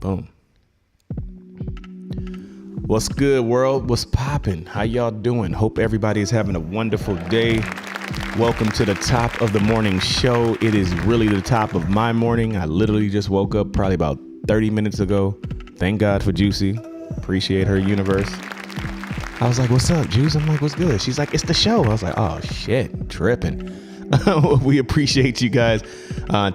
Boom. What's good, world? What's poppin'? How y'all doing? Hope everybody is having a wonderful day. Welcome to the top of the morning show. It is really the top of my morning. I literally just woke up probably about 30 minutes ago. Thank God for Juicy. Appreciate her universe. I was like, what's up, Juice? I'm like, what's good? She's like, it's the show. I was like, oh shit, tripping. We appreciate you guys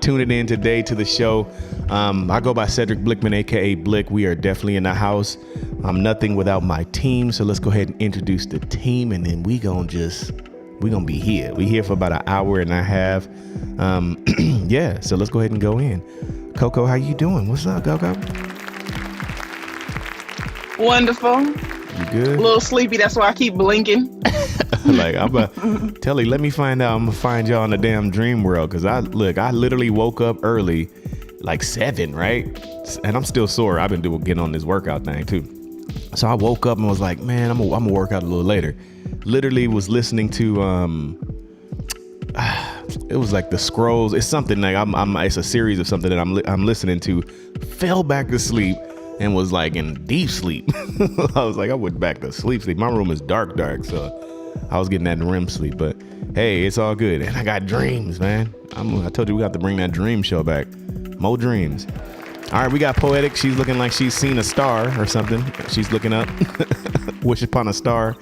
tuning in today to the show. I go by Cedric Blickman, aka Blick. We are definitely in the house. I'm nothing without my team. So let's go ahead and introduce the team, and then we gonna be here. We here for about an hour and a half. Yeah. So let's go ahead and go in. Coco, how you doing? What's up, Coco? Wonderful. You good? A little sleepy. That's why I keep blinking. Like, I'm gonna tell you, let me find out. I'm gonna find y'all in the damn dream world. Cause I literally woke up early, like 7, right? And I'm still sore. I've been getting on this workout thing too. So I woke up and was like, man, I'm gonna work out a little later. Literally was listening to, it was like the Scrolls. It's something like it's a series of something that I'm listening to. Fell back to sleep and was like in deep sleep. I was like, I went back to sleep. My room is dark, so I was getting that REM sleep, but hey, it's all good. And I got dreams, man. I told you we got to bring that dream show back. More dreams. All right, we got Poetic. She's looking like she's seen a star or something. She's looking up. Wish upon a star.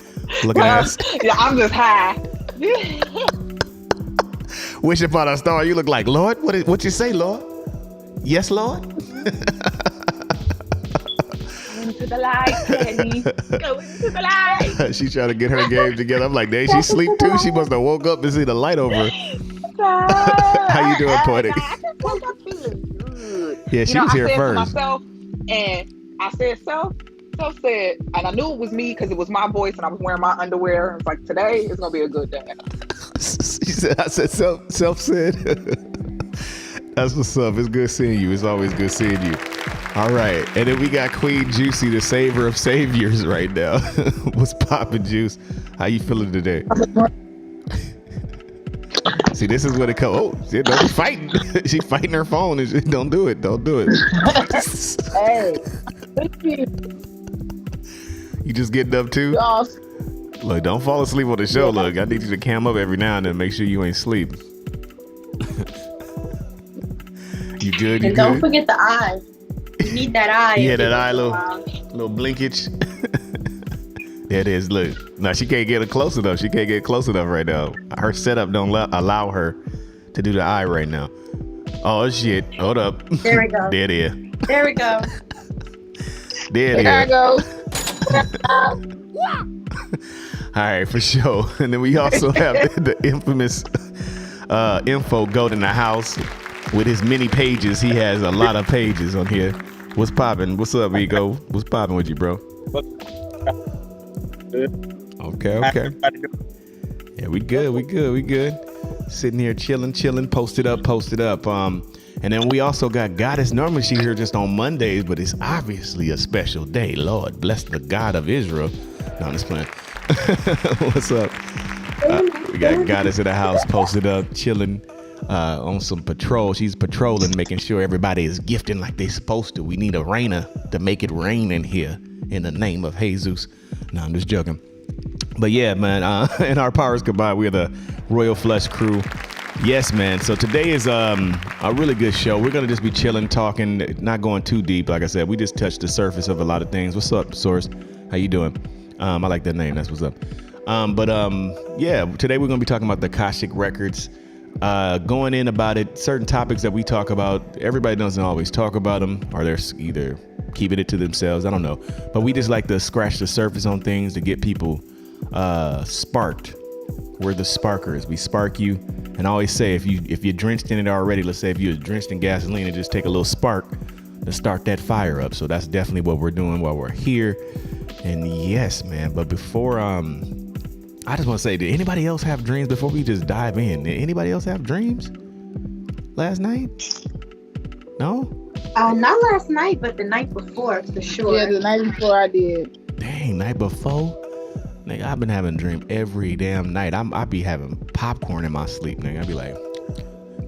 Looking at us. Yeah, I'm just high. Wish upon a star. You look like, Lord, what you say, Lord? Yes, Lord? To the light, Penny. Go into the light. She's trying to get her game together. I'm like, dang, she sleep too? She must have woke up and see the light over her. How you doing, Poetic? I just woke up feeling good. Yeah, she was here first. I said to myself, and I said, Self said, and I knew it was me because it was my voice and I was wearing my underwear. I was like, today is going to be a good day. She said, I said, Self said. That's what's up. It's good seeing you. It's always good seeing you. All right. And then we got Queen Juicy, the savior of saviors right now. What's poppin', Juice? How you feeling today? See, this is what it comes. Oh, she don't be fighting. She fighting her phone. Don't do it. Don't do it. Hey. Thank you. You just getting up too? Look, don't fall asleep on the show. Look, I need you to cam up every now and then. Make sure you ain't sleep. You good? You and don't forget the eye. You need that eye. Yeah, that eye, little blinkage. There it is. Look, now she can't get it close enough. She can't get close enough right now. Her setup don't allow her to do the eye right now. Oh shit! Hold up. There we go. There it is. There we go. There I go. All right, for sure. And then we also have the infamous Info Goat in the house with his many pages. He has a lot of pages on here. What's poppin'? What's up, Ego? What's poppin' with you, bro? Okay. Yeah, we good. Sitting here chilling, posted up. And then we also got Goddess. Normally she's here just on Mondays, but it's obviously a special day. Lord bless the God of Israel. No, I'm just playing. What's up? We got Goddess in the house, posted up, chilling on some patrol. She's patrolling, making sure everybody is gifting like they're supposed to. We need a rainer to make it rain in here in the name of Jesus. No, I'm just joking. But yeah, man, in our powers combined, we're the Royal Flush crew. Yes, man. So today is a really good show. We're going to just be chilling, talking, not going too deep. Like I said, we just touched the surface of a lot of things. What's up, Source? How you doing? I like that name. That's what's up. Yeah, today we're going to be talking about the Akashic Records, going in about it, certain topics that we talk about. Everybody doesn't always talk about them, or they're either keeping it to themselves. I don't know. But we just like to scratch the surface on things to get people sparked. We're the sparkers. We spark you. And I always say, if you're drenched in it already, let's say if you're drenched in gasoline, and just take a little spark to start that fire up. So that's definitely what we're doing while we're here. And yes, man. But before, I just want to say, did anybody else have dreams before we just dive in? Did anybody else have dreams last night? No? Not last night, but the night before, for sure. Yeah, the night before I did. Dang, night before? Nigga, I've been having a dream every damn night. I be having popcorn in my sleep, nigga. I be like,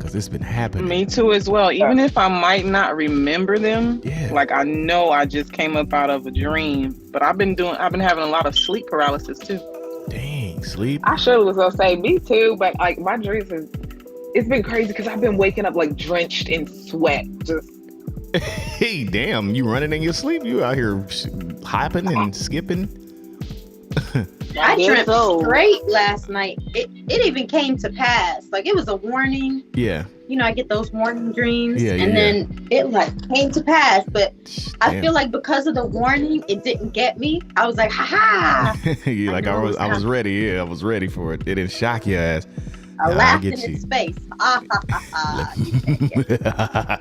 because it's been happening. Me too as well. Even if I might not remember them, like I know I just came up out of a dream, but I've been having a lot of sleep paralysis too. Dang, sleep. I sure was gonna say me too, but like my dreams it's been crazy because I've been waking up like drenched in sweat. Just hey, damn, you running in your sleep? You out here hopping and skipping? I dreamt straight last night. It even came to pass. Like it was a warning. Yeah. You know, I get those warning dreams, Yeah, and then it like came to pass. But Damn. I feel like because of the warning, it didn't get me. I was like, ha ha. You like I was ready. Yeah, I was ready for it. It didn't shock your ass. I laughed in his face. Ah, ha, ha, ha.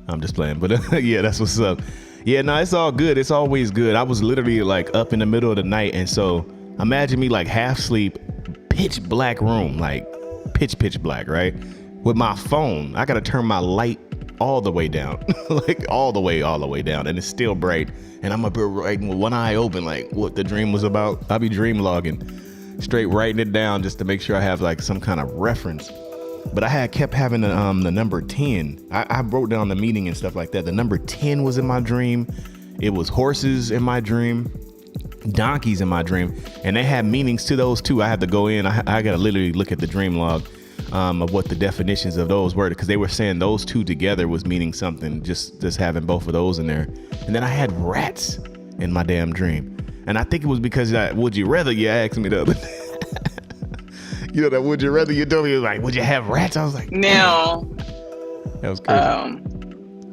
I'm just playing, but yeah, that's what's up. Yeah, no, it's all good. It's always good. I was literally like up in the middle of the night, and so imagine me like half sleep, pitch black room, like pitch black, right? With my phone, I gotta turn my light all the way down, like all the way down, and it's still bright. And I'm up here writing with one eye open, like what the dream was about. I'll be dream logging, straight writing it down just to make sure I have like some kind of reference. But I kept having the number 10. I wrote down the meaning and stuff like that. The number 10 was in my dream. It was horses in my dream, donkeys in my dream, and they had meanings to those too. I had to go in. I got to literally look at the dream log of what the definitions of those were, because they were saying those two together was meaning something, just having both of those in there. And then I had rats in my damn dream. And I think it was because would you rather you asked me the other day. You know that would you rather you told me, like, would you have rats? I was like, now that was crazy.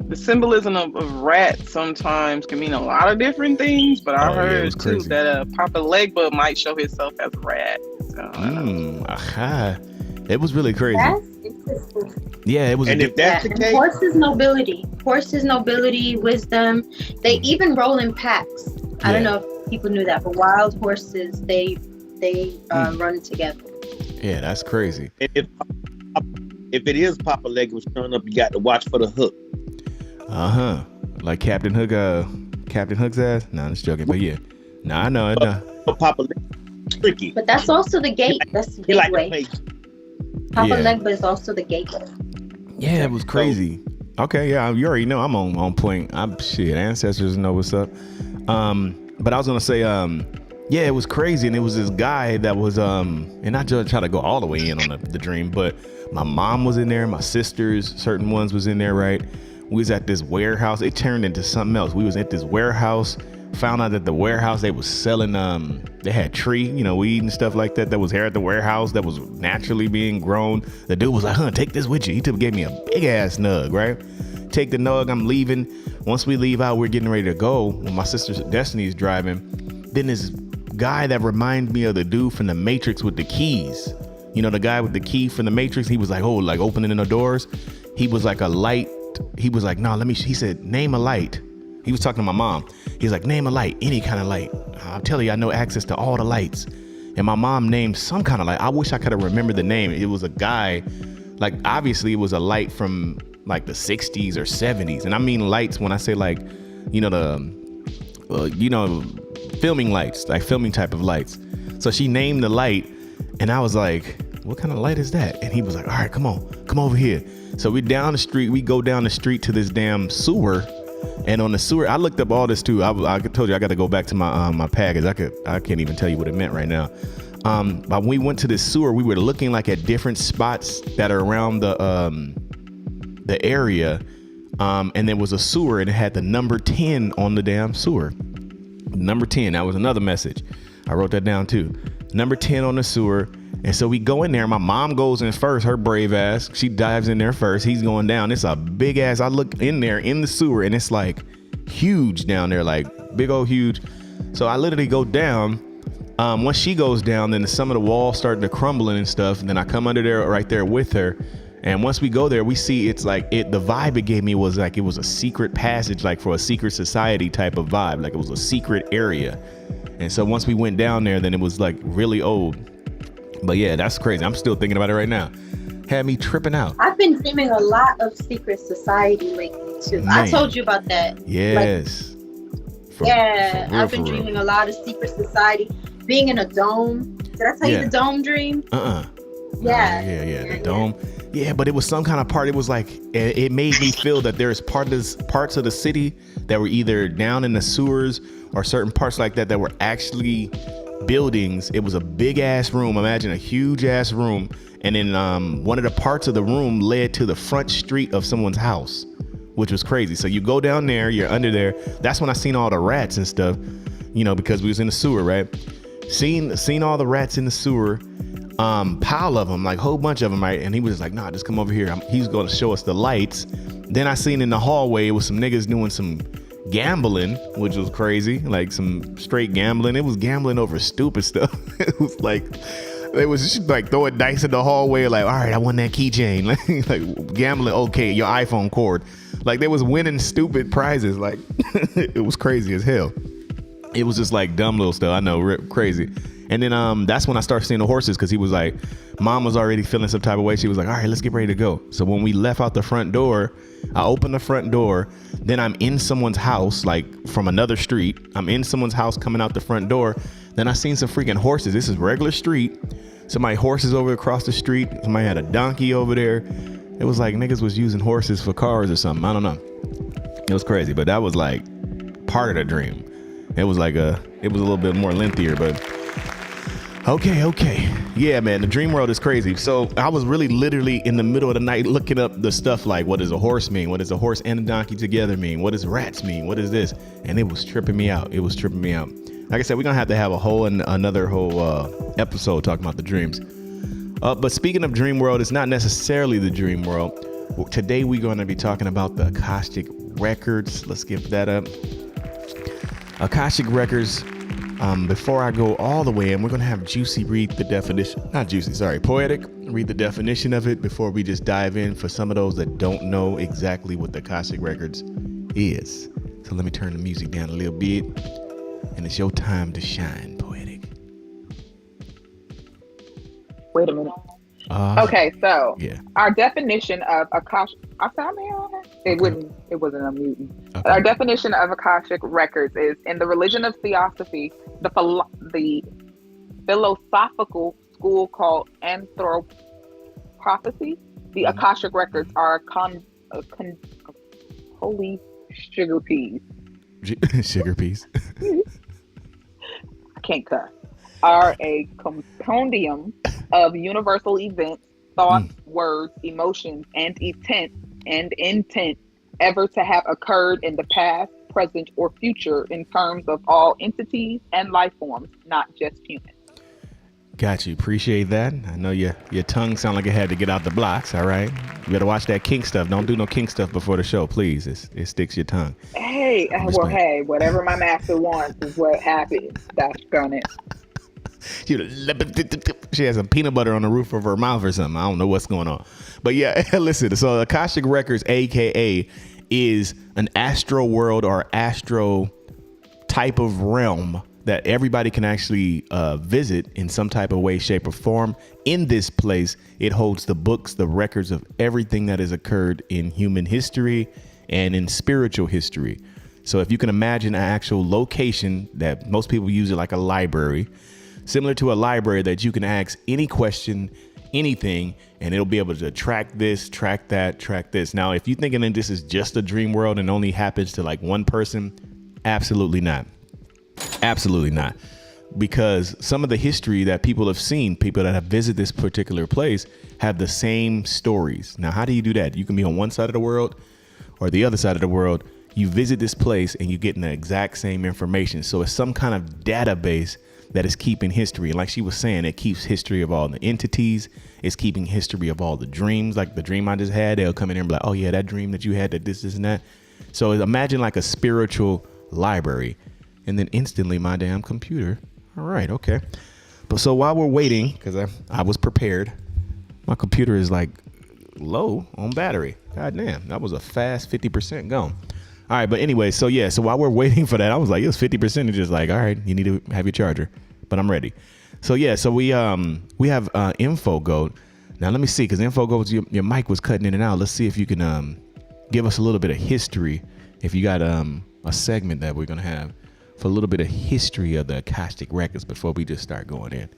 The symbolism of rats sometimes can mean a lot of different things, but I heard too that Papa Legba might show himself as a rat. So, it was really crazy. That's interesting. Yeah, it was. And if that's the case, horses nobility, wisdom. They even roll in packs. I don't know if people knew that, but wild horses they run together. Yeah, that's crazy. If it is Papa Leg was showing up, you got to watch for the hook. Like Captain Hook, Captain Hook's ass. No, I'm just joking, but yeah. No, I know. Papa Leg, tricky. But that's also the gate. That's the gateway. Papa Legba is also the gateway. Yeah, it was crazy. Okay, yeah, you already know I'm on point. Ancestors know what's up. But I was gonna say, yeah, it was crazy, and it was this guy that was and not just try to go all the way in on the dream, but my mom was in there, my sisters, certain ones was in there, right? We was at this warehouse. It turned into something else. We was at this warehouse, found out that the warehouse they was selling, they had tree, weed and stuff like that was here at the warehouse that was naturally being grown. The dude was like, take this with you. He gave me a big ass nug, right? Take the nug, I'm leaving. Once we leave out, we're getting ready to go. When my sister Destiny's driving, then this guy that reminded me of the dude from the Matrix with the keys. The guy with the key from the Matrix, he was like, like opening the doors. He was like a light. He was like, he said, name a light. He was talking to my mom. He was like, name a light, any kind of light. I'll tell you, I know access to all the lights. And my mom named some kind of light. I wish I could have remembered the name. It was a guy, like, obviously it was a light from like the 60s or 70s. And I mean lights when I say like, filming lights, like filming type of lights. So she named the light, and I was like, what kind of light is that? And he was like, all right, come over here. So we go down the street to this damn sewer. And on the sewer, I looked up all this too. I told you I got to go back to my my package. I can't even tell you what it meant right now. But when we went to this sewer, we were looking like at different spots that are around the area. And there was a sewer, and it had the number 10 on the damn sewer. Number 10, that was another message. I wrote that down too. Number 10 on the sewer. And so we go in there. My mom goes in first, her brave ass. She dives in there first. He's going down. It's a big ass. I look in there in the sewer, and it's like huge down there, like big old huge. So I literally go down. Once she goes down, then some of the walls starting to crumbling and stuff. And then I come under there right there with her. And once we go there, we see it's like the vibe it gave me was like it was a secret passage, like for a secret society type of vibe, like it was a secret area. And so once we went down there, then it was like really old. But yeah, that's crazy. I'm still thinking about it right now. Had me tripping out. I've been dreaming a lot of secret society lately too. Man. I told you about that. Yes. I've been dreaming a lot of secret society. Being in a dome. Did I tell you the dome dream? Yeah. The dome. Yeah, but it was some kind of part. It was like, it made me feel that there's parts of the city that were either down in the sewers or certain parts like that were actually buildings. It was a big ass room. Imagine a huge ass room. And then one of the parts of the room led to the front street of someone's house, which was crazy. So you go down there, you're under there. That's when I seen all the rats and stuff, you know, because we was in the sewer, right? Seen all the rats in the sewer. Pile of them, like a whole bunch of them, right? And he was just like, nah, just come over here. He's going to show us the lights. Then I seen in the hallway with some niggas doing some gambling, which was crazy, like some straight gambling. It was gambling over stupid stuff. It was like, they was just like throwing dice in the hallway, like, all right, I won that keychain. Like gambling, okay, your iPhone cord. Like they was winning stupid prizes. Like it was crazy as hell. It was just like dumb little stuff. I know, crazy. And then that's when I started seeing the horses, because he was like, mom was already feeling some type of way. She was like, all right, let's get ready to go. So when we left out the front door, I opened the front door. Then I'm in someone's house, like from another street. I'm in someone's house coming out the front door. Then I seen some freaking horses. This is regular street. Somebody horses over across the street. Somebody had a donkey over there. It was like niggas was using horses for cars or something. I don't know. It was crazy, but that was like part of the dream. It was like it was a little bit more lengthier, but okay. Yeah, man, the dream world is crazy. So I was really literally in the middle of the night looking up the stuff like, what does a horse mean? What does a horse and a donkey together mean? What does rats mean? What is this? And it was tripping me out. Like I said, we're going to have another whole episode talking about the dreams. But speaking of dream world, it's not necessarily the dream world. Today, we're going to be talking about the Akashic Records. Let's give that up. Akashic Records. Before I go all the way in, we're going to have Juicy read the definition. Not Juicy, sorry. Poetic read the definition of it before we just dive in for some of those that don't know exactly what the Akashic Records is. So let me turn the music down a little bit. And it's your time to shine, Poetic. Wait a minute. Okay, so yeah. Our definition of Akashic, I found it wasn't unmuting. Okay. Our definition of Akashic Records is, in the religion of Theosophy, the philosophical school called Anthropophagy, the Akashic Records are holy sugar peas. Sugar peas. I can't cuss. Are a compendium of universal events, thoughts, words, emotions, and intent ever to have occurred in the past, present, or future in terms of all entities and life forms, not just humans. Got you. Appreciate that. I know your tongue sound like it had to get out the blocks. All right. You better watch that kink stuff. Don't do no kink stuff before the show, please. It sticks your tongue. Hey, whatever my master wants is what happens. That's gonna. She has some peanut butter on the roof of her mouth or something. I don't know what's going on. But yeah, listen. So Akashic Records, AKA, is an astro world or astro type of realm that everybody can actually visit in some type of way, shape, or form. In this place, it holds the books, the records of everything that has occurred in human history and in spiritual history. So if you can imagine an actual location that most people use it like a library, similar to a library that you can ask any question, anything, and it'll be able to track this, track that, track this. Now, if you're thinking that this is just a dream world and only happens to like one person, absolutely not. Absolutely not. Because some of the history that people have seen, people that have visited this particular place, have the same stories. Now, how do you do that? You can be on one side of the world or the other side of the world. You visit this place and you're getting the exact same information. So it's some kind of database that is keeping history. And like she was saying, it keeps history of all the entities. It's keeping history of all the dreams. Like the dream I just had, they'll come in here and be like, oh yeah, that dream that you had, that this and that. So imagine like a spiritual library. And then instantly my damn computer. All right, okay. But so while we're waiting, because I was prepared, my computer is like low on battery. God damn, that was a fast 50% gone. All right, but anyway, so yeah, so while we're waiting for that, I was like, it was 50%. It's just like, all right, you need to have your charger, but I'm ready. So yeah, so we have InfoGoat. Now let me see, because InfoGoat, your mic was cutting in and out. Let's see if you can give us a little bit of history. If you got a segment that we're gonna have for a little bit of history of the Akashic Records before we just start going in.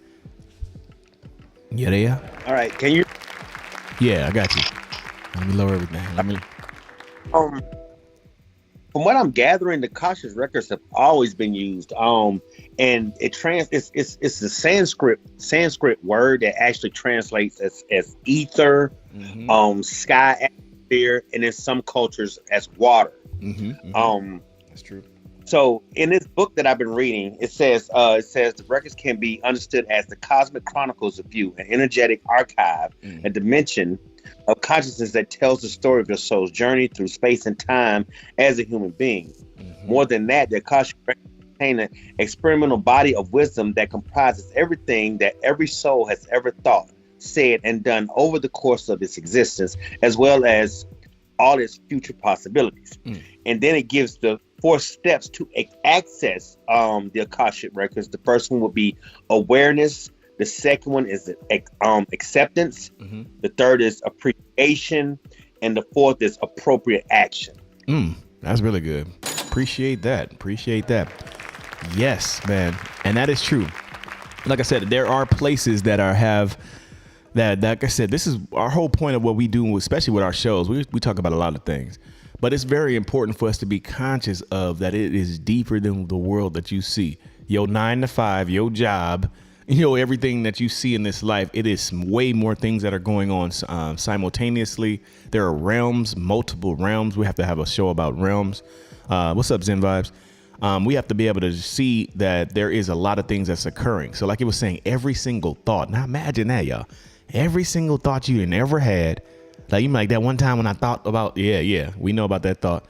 Yeah, there. All right, can you? Yeah, I got you. Let me lower everything. From what I'm gathering, the Akashic records have always been used. And it's a Sanskrit word that actually translates as ether, sky, atmosphere, and in some cultures as water. That's true. So in this book that I've been reading, it says the records can be understood as the cosmic chronicles of you, an energetic archive, a dimension of consciousness that tells the story of your soul's journey through space and time as a human being. More than that, the Akashic records contain an experimental body of wisdom that comprises everything that every soul has ever thought, said, and done over the course of its existence, as well as all its future possibilities. And then it gives the 4 steps to access the Akashic records. The first one would be awareness. The second one is acceptance. The third is appreciation. And the fourth is appropriate action. That's really good. Appreciate that. Yes, man. And that is true. Like I said, there are places that like I said, this is our whole point of what we do, especially with our shows. We talk about a lot of things, but it's very important for us to be conscious of that it is deeper than the world that you see. Your 9 to 5, your job, everything that you see in this life, it is way more things that are going on simultaneously. There are realms, multiple realms. We have to have a show about realms. What's up, Zen Vibes? We have to be able to see that there is a lot of things that's occurring. So like it was saying, every single thought. Now imagine that, y'all. Every single thought you ever had. Like you like that one time when I thought about, yeah, we know about that thought.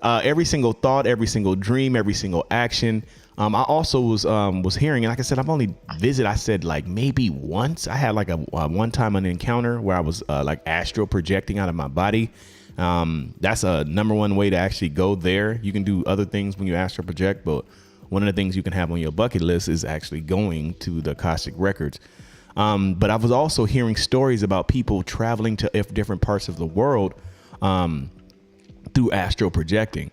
Every single thought, every single dream, every single action. I also was hearing, and like I said, I've only visited, I said like maybe once. I had like a one time an encounter where I was like astral projecting out of my body. That's a number one way to actually go there. You can do other things when you astral project, but one of the things you can have on your bucket list is actually going to the Akashic records. But I was also hearing stories about people traveling to different parts of the world through astral projecting.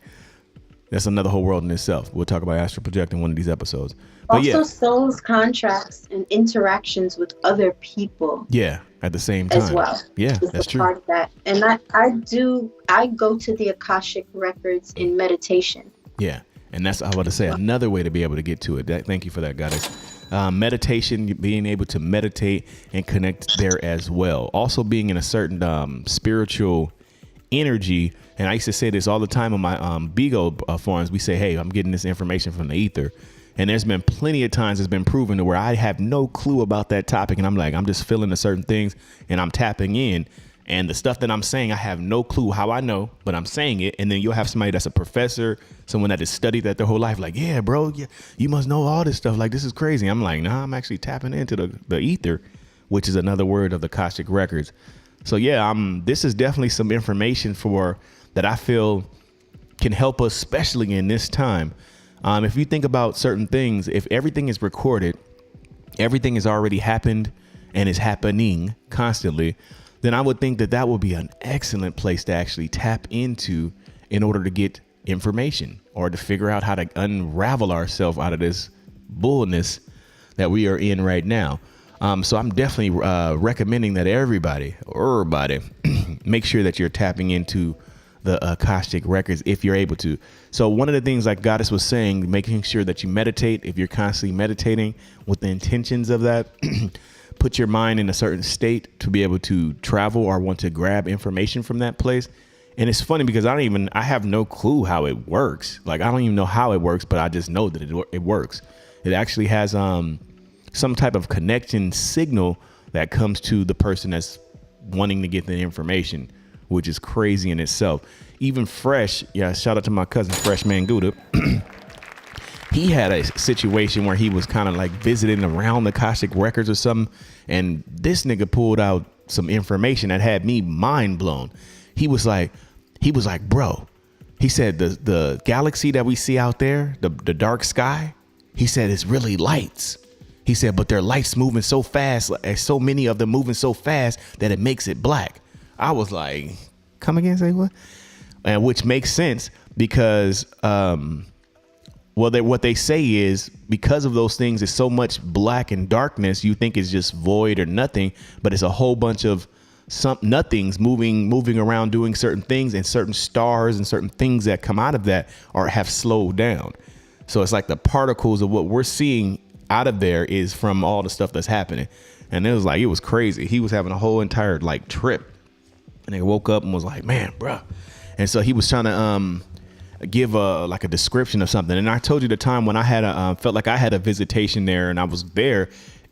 That's another whole world in itself. We'll talk about astral projecting one of these episodes. But also, souls contracts and interactions with other people. Yeah, at the same time as well. Yeah, that's true. Part of that, and I go to the Akashic records in meditation. Yeah, and that's I was about to say another way to be able to get to it. Thank you for that, Goddess. Meditation, being able to meditate and connect there as well. Also being in a certain spiritual energy. And I used to say this all the time on my Bigo forums. We say, hey, I'm getting this information from the ether. And there's been plenty of times it's been proven to where I have no clue about that topic. And I'm like, I'm just feeling the certain things and I'm tapping in. And the stuff that I'm saying, I have no clue how I know, but I'm saying it. And then you'll have somebody that's a professor, someone that has studied that their whole life. Like, yeah, bro, you must know all this stuff. Like, this is crazy. I'm like, nah, I'm actually tapping into the ether, which is another word of the Akashic records. So, yeah, this is definitely some information that I feel can help us, especially in this time. If you think about certain things, if everything is recorded, everything has already happened and is happening constantly, then I would think that would be an excellent place to actually tap into in order to get information or to figure out how to unravel ourselves out of this bullness that we are in right now. So I'm definitely recommending that everybody make sure that you're tapping into the Akashic records if you're able to. So one of the things like Goddess was saying, making sure that you meditate, if you're constantly meditating with the intentions of that, put your mind in a certain state to be able to travel or want to grab information from that place. And it's funny because I have no clue how it works. Like, I don't even know how it works, but I just know that it works. It actually has some type of connection signal that comes to the person that's wanting to get the information, which is crazy in itself. Even Fresh, shout out to my cousin Fresh Man Gouda. He had a situation where he was kind of like visiting around the Akashic records or something, and this nigga pulled out some information that had me mind blown. He was like, bro, he said the galaxy that we see out there, the dark sky, he said it's really lights. He said, but their lights moving so fast, so many of them moving so fast that it makes it black. I was like, come again, say what? And which makes sense because Well, what they say is because of those things, it's so much black and darkness, you think it's just void or nothing, but it's a whole bunch of nothings moving around doing certain things, and certain stars and certain things that come out of that have slowed down. So it's like the particles of what we're seeing out of there is from all the stuff that's happening. And it was crazy. He was having a whole entire like trip, and he woke up and was like, man, bruh. And so he was trying to give a description of something. And I told you the time when I had felt like I had a visitation there, and I was there.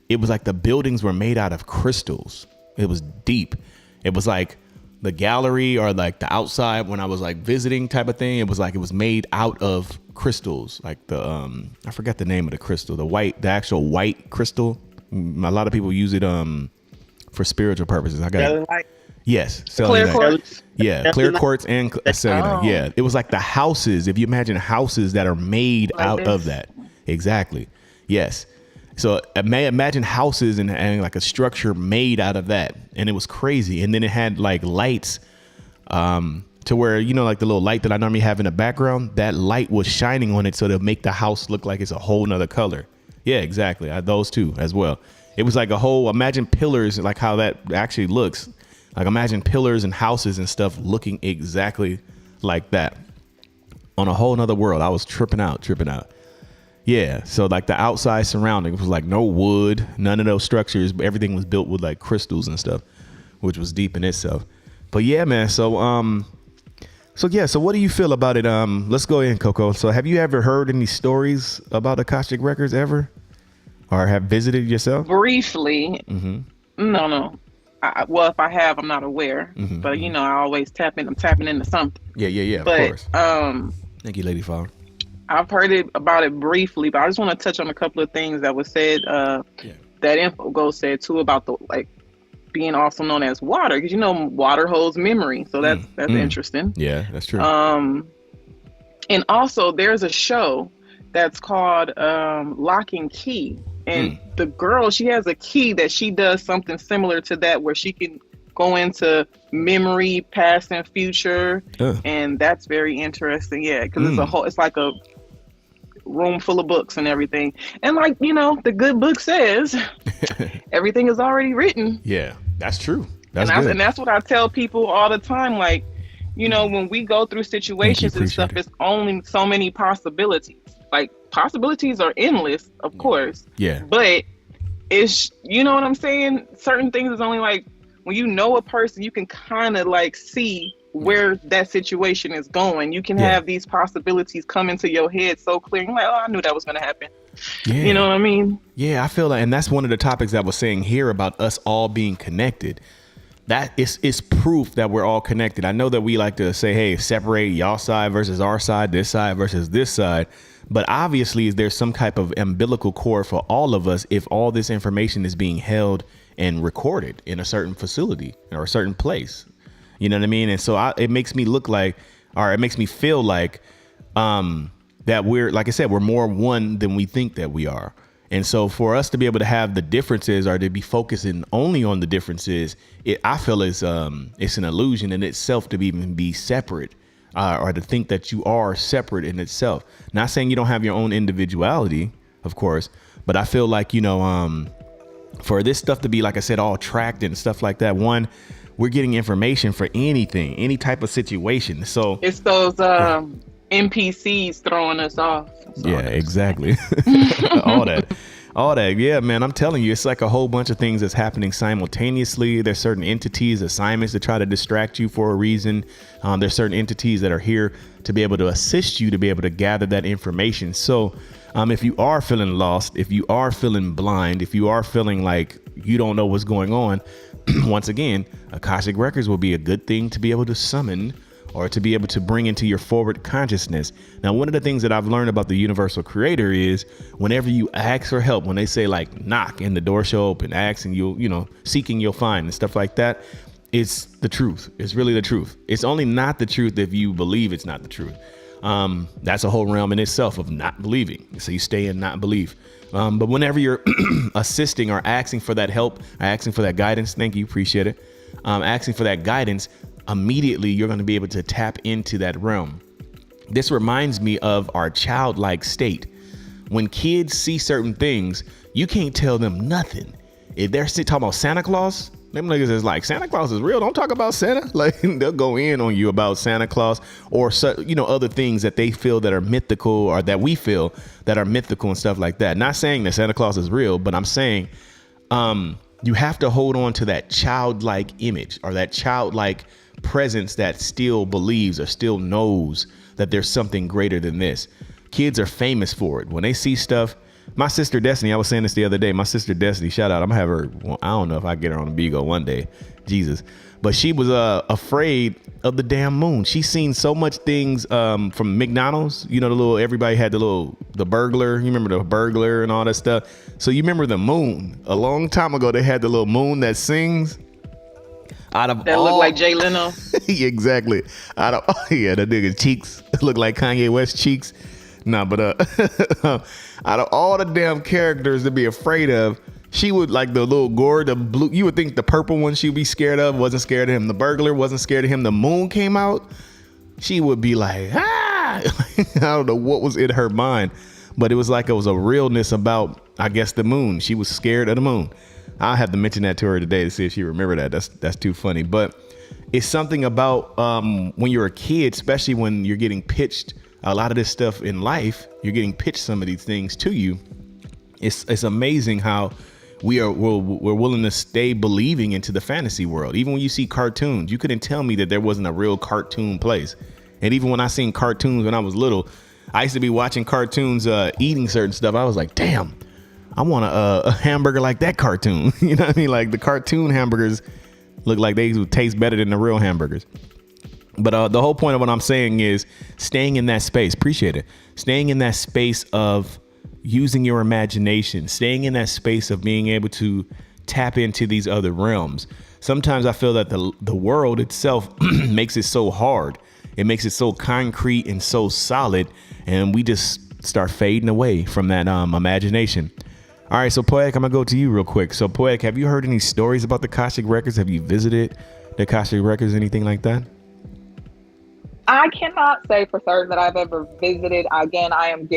It was like the buildings were made out of crystals. It was deep. It was like the gallery or like the outside when I was like visiting type of thing. It was like it was made out of crystals, like the I forgot the name of the crystal, the actual white crystal. A lot of people use it for spiritual purposes. I got it. Yes, clear quartz. Yeah, clear quartz and cellular. Yeah, it was like the houses. If you imagine houses that are made like out of that, exactly. Yes. So imagine houses and like a structure made out of that, and it was crazy. And then it had like lights, to where like the little light that I normally have in the background. That light was shining on it, so to make the house look like it's a whole nother color. Yeah, exactly. Those two as well. It was like a whole. Imagine pillars, like how that actually looks. Like imagine pillars and houses and stuff looking exactly like that on a whole nother world. I was tripping out. Yeah. So like the outside surrounding was like no wood, none of those structures. Everything was built with like crystals and stuff, which was deep in itself. But yeah, man. So what do you feel about it? Let's go in, Coco. So have you ever heard any stories about Akashic Records ever, or have visited yourself? Briefly. Mm-hmm. No. Well, if I have, I'm not aware. Mm-hmm. But I always I'm tapping into something. Yeah. But, of course. Thank you, Lady Flower. I've heard about it briefly, but I just want to touch on a couple of things that was said. That InfoGo said too about the being also known as water, because water holds memory, so that's interesting. Yeah, that's true. And also there's a show that's called Lock and Key, and the girl, she has a key that she does something similar to that, where she can go into memory, past and future, and that's very interesting. Yeah, because it's like a room full of books and everything, and the good book says everything is already written. Yeah, that's true. And that's what I tell people all the time. Like, when we go through situations and stuff, it's only so many possibilities. Like, possibilities are endless, of course. Yeah. But it's, what I'm saying? Certain things is only like, when you know a person, you can kind of see where that situation is going. You can have these possibilities come into your head so clear. You're like, oh, I knew that was going to happen. Yeah. You know what I mean? Yeah, I feel like, and that's one of the topics that I was saying here about us all being connected. That is proof that we're all connected. I know that we like to say, hey, separate y'all side versus our side, this side versus this side. But obviously, there's some type of umbilical cord for all of us if all this information is being held and recorded in a certain facility or a certain place. You know what I mean? And so it makes me look like, or it makes me feel like that we're, like I said, we're more one than we think that we are. And so for us to be able to have the differences, or to be focusing only on the differences, I feel it's an illusion in itself to even be separate, or to think that you are separate in itself. Not saying you don't have your own individuality, of course, but I feel like, for this stuff to be, like I said, all tracked and stuff like that, one, we're getting information for anything, any type of situation. So it's those NPCs throwing us off. Yeah, exactly. all that. Yeah, man, I'm telling you, it's like a whole bunch of things that's happening simultaneously. There's certain entities, assignments to try to distract you for a reason. There's certain entities that are here to be able to assist you to be able to gather that information. So if you are feeling lost, if you are feeling blind, if you are feeling like you don't know what's going on, once again, Akashic Records will be a good thing to be able to summon, or to be able to bring into your forward consciousness. Now, one of the things that I've learned about the universal creator is whenever you ask for help, when they say like knock and the door shall open, ask and you'll seeking you'll find and stuff like that, it's the truth. It's really the truth. It's only not the truth if you believe it's not the truth. That's a whole realm in itself of not believing. So you stay in not belief. But whenever you're assisting or asking for that help, asking for that guidance, thank you, appreciate it. Asking for that guidance, immediately you're going to be able to tap into that realm. This reminds me of our childlike state. When kids see certain things, you can't tell them nothing. If they're talking about Santa Claus, them niggas is like, Santa Claus is real. Don't talk about Santa. Like, they'll go in on you about Santa Claus or, you know, other things that they feel that are mythical or that we feel that are mythical and stuff like that. Not saying that Santa Claus is real, but I'm saying you have to hold on to that childlike image or that childlike presence that still believes or still knows that there's something greater than this. Kids are famous for it. When they see stuff, my sister Destiny, I was saying this the other day, my sister Destiny, shout out, I'm gonna have her, well, I don't know if I get her on the Bigo one day, Jesus, but she was afraid of the damn moon. She's seen so much things from McDonald's, you know, everybody had the burglar, you remember the burglar and all that stuff. So you remember the moon, a long time ago, they had the little moon that sings. That look like Jay Leno. Exactly. That nigga's cheeks look like Kanye West cheeks. Nah, but out of all the damn characters to be afraid of, she would like the little gore, the blue. You would think the purple one she'd be scared of, wasn't scared of him. The burglar wasn't scared of him. The moon came out, she would be like, ah. I don't know what was in her mind, but it was like it was a realness about, I guess, the moon. She was scared of the moon. I'll have to mention that to her today to see if she remembered that. That's too funny. But it's something about when you're a kid, especially when you're getting pitched a lot of this stuff in life, you're getting pitched some of these things to you. It's amazing how we're willing to stay believing into the fantasy world. Even when you see cartoons, you couldn't tell me that there wasn't a real cartoon place. And even when I seen cartoons when I was little, I used to be watching cartoons, eating certain stuff. I was like, damn, I want a hamburger like that cartoon. You know what I mean? Like the cartoon hamburgers look like they would taste better than the real hamburgers. But the whole point of what I'm saying is staying in that space. Appreciate it. Staying in that space of using your imagination, staying in that space of being able to tap into these other realms. Sometimes I feel that the world itself makes it so hard. It makes it so concrete and so solid. And we just start fading away from that imagination. All right. So Poetic, I'm going to go to you real quick. So Poetic, have you heard any stories about the Akashic Records? Have you visited the Akashic Records, anything like that? I cannot say for certain that I've ever visited. Again, I am,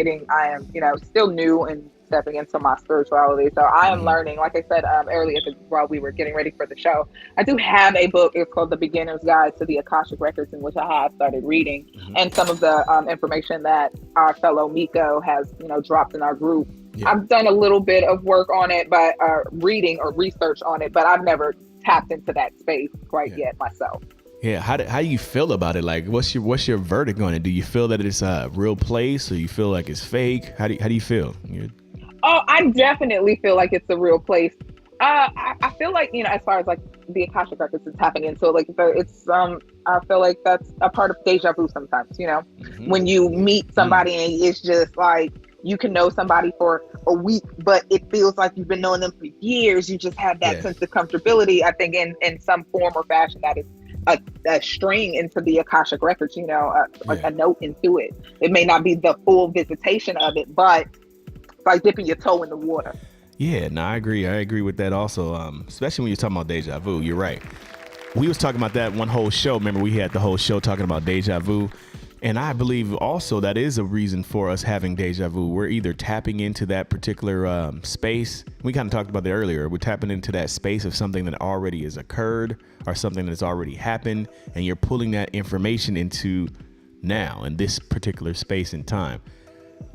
still new and stepping into my spirituality. So I am learning, like I said earlier while we were getting ready for the show, I do have a book. It's called The Beginner's Guide to the Akashic Records, in which I have started reading. And some of the information that our fellow Miko has, dropped in our group. Yeah. I've done a little bit of work on it, but reading or research on it, but I've never tapped into that space quite yet myself. Yeah, how do you feel about it? Like, what's your verdict on it? Do you feel that it's a real place, or you feel like it's fake? How do you feel? Oh, I definitely feel like it's a real place. I feel like, as far as like the Akashic Records is tapping into, like it's I feel like that's a part of deja vu sometimes. When you meet somebody and it's just like you can know somebody for a week, but it feels like you've been knowing them for years. You just have that sense of comfortability. I think in some form or fashion that is a string into the Akashic Records, like a note into it. It may not be the full visitation of it, but it's like dipping your toe in the water. Yeah, no, I agree. I agree with that also, especially when you're talking about deja vu. You're right. We was talking about that one whole show. Remember, we had the whole show talking about deja vu. And I believe also that is a reason for us having deja vu. We're either tapping into that particular space. We kind of talked about that earlier. We're tapping into that space of something that already has occurred or something that's already happened. And you're pulling that information into now in this particular space and time.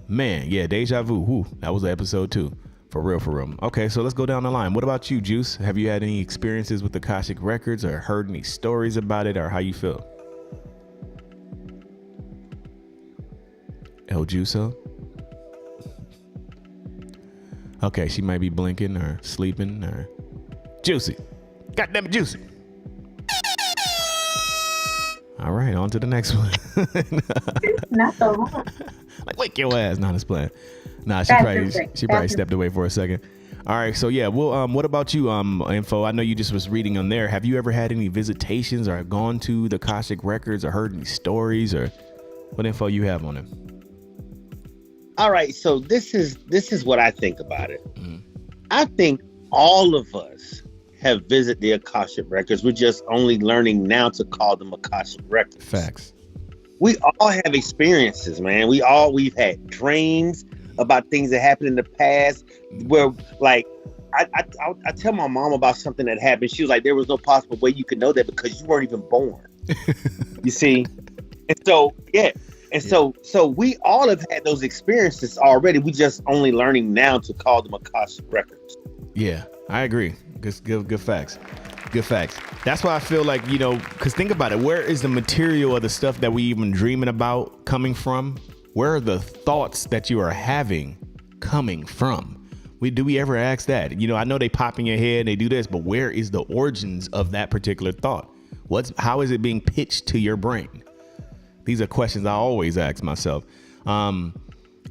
Man, yeah, deja vu. Whew, that was the episode 2. For real, for real. Okay, so let's go down the line. What about you, Juice? Have you had any experiences with the Akashic Records or heard any stories about it, or how you feel? El Juiso? Okay, she might be blinking or sleeping or Juicy. Goddamn it, Juicy. All right, on to the next one. Not the one. Like, wake your ass. Not as planned. Nah, she probably stepped away for a second. All right, so yeah, well, what about you, Info? I know you just was reading on there. Have you ever had any visitations or gone to the Akashic Records or heard any stories, or what info you have on it? All right, so this is what I think about it. I think all of us have visited the Akashic Records. We're just only learning now to call them Akashic Records. Facts. we all have experiences, man. We've had dreams about things that happened in the past where, like, I tell my mom about something that happened. She was like, there was no possible way you could know that because you weren't even born. You see? And so, yeah. And so we all have had those experiences already. We just only learning now to call them Akashic records. Yeah, I agree. Good facts. Good facts. That's why I feel like, you know, because think about it. Where is the material of the stuff that we even dreaming about coming from? Where are the thoughts that you are having coming from? Do we ever ask that? You know, I know they pop in your head and they do this, but where is the origins of that particular thought? How is it being pitched to your brain? These are questions I always ask myself. And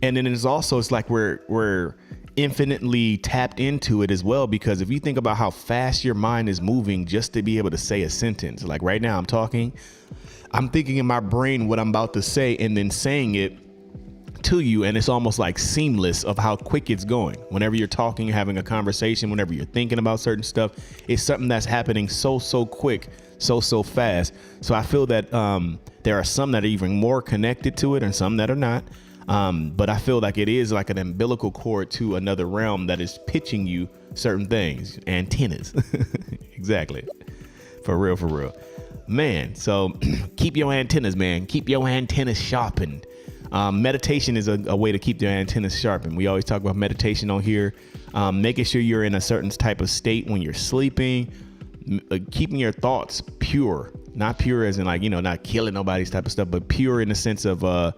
then it's like we're infinitely tapped into it as well, because if you think about how fast your mind is moving just to be able to say a sentence, like right now I'm thinking in my brain what I'm about to say and then saying it to you, and it's almost like seamless of how quick it's going. Whenever you're talking, having a conversation, whenever you're thinking about certain stuff, it's something that's happening so quick, so fast. So I feel that there are some that are even more connected to it and some that are not. But I feel like it is like an umbilical cord to another realm that is pitching you certain things, antennas. Exactly. For real. Man, so keep your antennas, man. Keep your antennas sharpened. Meditation is a way to keep your antennas sharpened. We always talk about meditation on here. Making sure you're in a certain type of state when you're sleeping. Keeping your thoughts pure. Not pure as in like, you know, not killing nobody's type of stuff, but pure in the sense of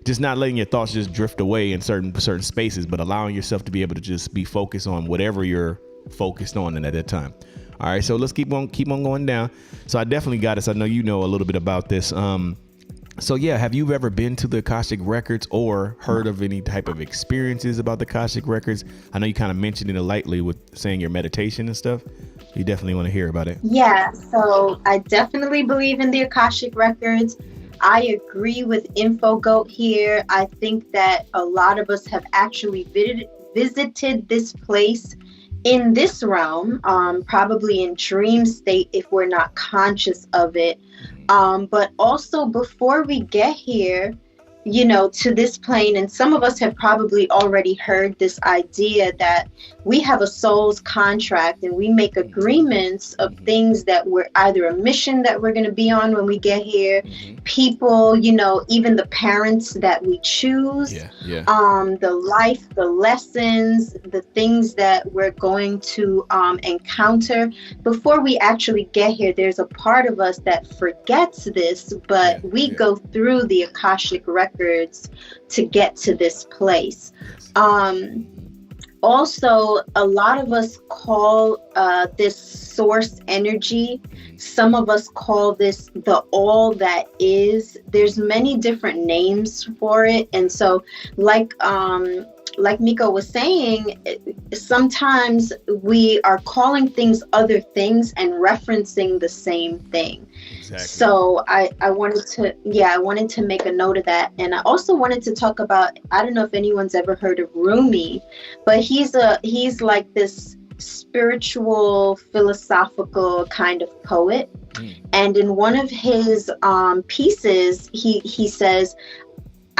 just not letting your thoughts just drift away in certain spaces, but allowing yourself to be able to just be focused on whatever you're focused on at that time. All right, so let's keep on going down. So I definitely got this. I know you know a little bit about this. So yeah, have you ever been to the Akashic Records or heard of any type of experiences about the Akashic Records? I know you kind of mentioned it lightly with saying your meditation and stuff. You definitely want to hear about it. Yeah, so I definitely believe in the Akashic Records. I agree with InfoGoat here. I think that a lot of us have actually visited this place in this realm, probably in dream state if we're not conscious of it. But also before we get here, you know, to this plane, and some of us have probably already heard this idea that we have a soul's contract and we make agreements of things that we're either a mission that we're going to be on when we get here, people, you know, even the parents that we choose, the life, the lessons, the things that we're going to encounter. Before we actually get here, there's a part of us that forgets this, but we go through the Akashic Records to get to this place. Also, a lot of us call this source energy. Some of us call this the all that is. There's many different names for it. And so like Miko was saying, sometimes we are calling things other things and referencing the same thing. Exactly. So I wanted to make a note of that. And I also wanted to talk about, I don't know if anyone's ever heard of Rumi, but he's like this spiritual, philosophical kind of poet. And in one of his pieces, he says,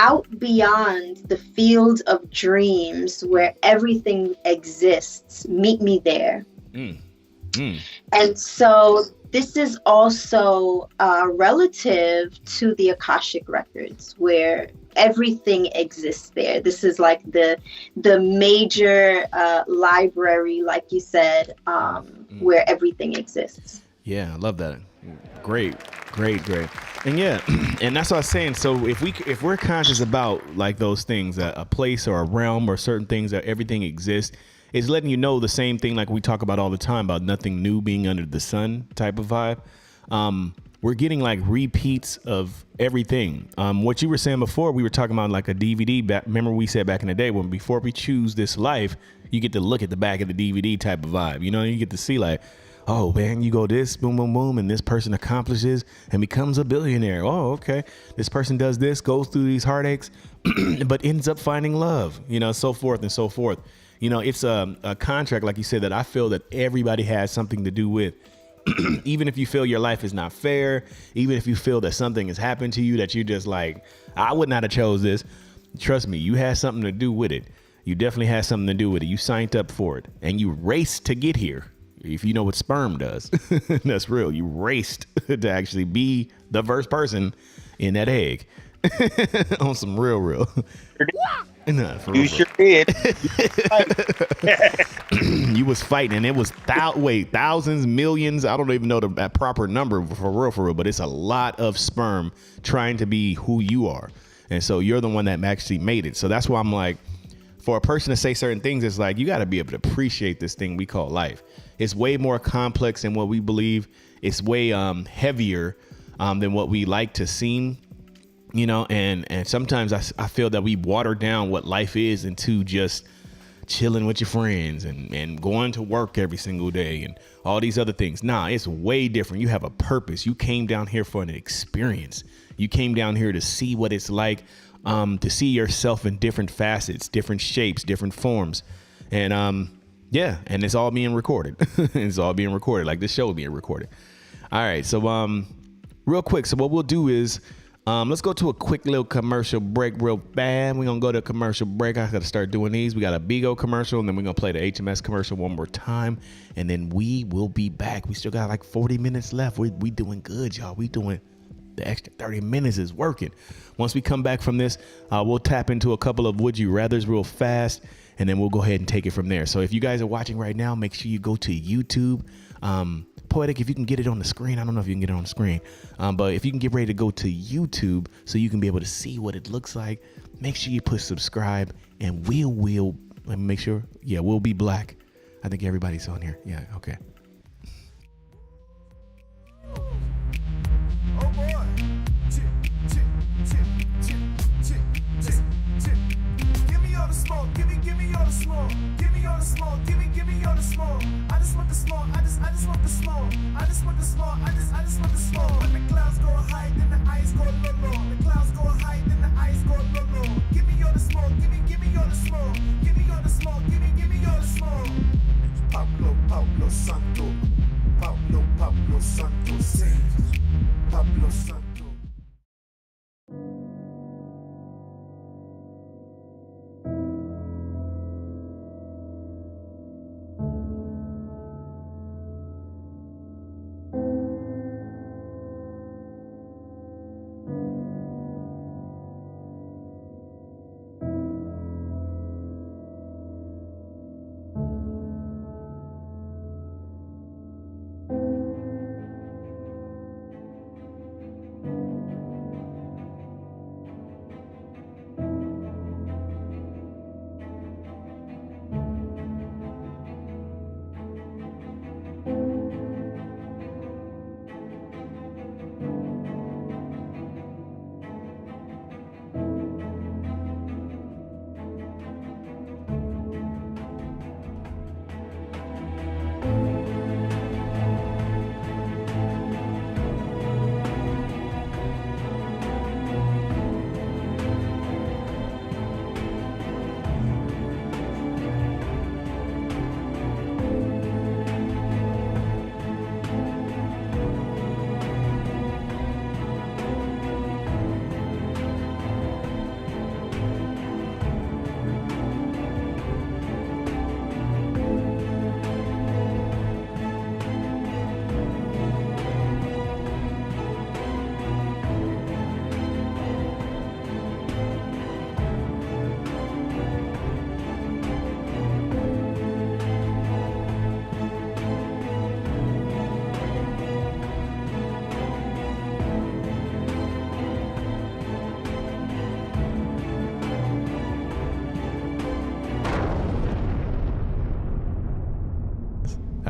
out beyond the field of dreams where everything exists, meet me there. And so this is also relative to the Akashic Records, where everything exists there. This is like the major library, like you said, where everything exists. Yeah, I love that. Great. And yeah, and that's what I was saying. So if we're conscious about like those things, a place or a realm or certain things that everything exists, it's letting you know the same thing like we talk about all the time about nothing new being under the sun type of vibe. We're getting like repeats of everything. What you were saying before, we were talking about like a DVD. Remember we said back in the day when before we choose this life, you get to look at the back of the DVD type of vibe. You know, you get to see like, oh man, you go this, boom, boom, boom, and this person accomplishes and becomes a billionaire. Oh, okay. This person does this, goes through these heartaches, but ends up finding love, you know, so forth and so forth. You know, it's a contract, like you said, that I feel that everybody has something to do with. Even if you feel your life is not fair, even if you feel that something has happened to you that you just like, I would not have chose this. Trust me, you had something to do with it. You definitely had something to do with it. You signed up for it and you raced to get here. If you know what sperm does, that's real. You raced to actually be the first person in that egg. On some real. Nah, for You real. sure did. You was fighting, and it was thousands, millions. I don't even know that proper number for real, but it's a lot of sperm trying to be who you are. And so you're the one that actually made it. So that's why I'm like, for a person to say certain things, it's like, you got to be able to appreciate this thing we call life. It's way more complex than what we believe. It's way heavier than what we like to seem. You know, and sometimes I feel that we water down what life is into just chilling with your friends and going to work every single day and all these other things. Nah, it's way different. You have a purpose. You came down here for an experience. You came down here to see what it's like, to see yourself in different facets, different shapes, different forms. And yeah, and it's all being recorded. It's all being recorded, like this show is being recorded. All right, so real quick. So what we'll do is, let's go to a quick little commercial break real bad. We're going to go to a commercial break. I got to start doing these. We got a Bigo commercial, and then we're going to play the HMS commercial one more time, and then we will be back. We still got like 40 minutes left. We doing good, y'all. We doing the extra 30 minutes is working. Once we come back from this, we'll tap into a couple of Would You Rathers real fast, and then we'll go ahead and take it from there. So if you guys are watching right now, make sure you go to YouTube. Poetic, if you can get it on the screen. I don't know if you can get it on the screen, but if you can get ready to go to YouTube so you can be able to see what it looks like, make sure you push subscribe, and we'll let me make sure. Yeah, we'll be black. I think everybody's on here. Yeah, okay. Oh boy. Give me all the smoke. Give me all the smoke. Give me all the smoke. Give me all the smoke. I just want the smoke. I just want the smoke. I just want the smoke. I just want the smoke. When the clouds go high, then the ice go low. The clouds go high, then the ice go low. Give me all the smoke. Give me all the smoke. Give me all the smoke. Give me all the smoke. Pablo Santo. Pablo Santo. Say Pablo Santo.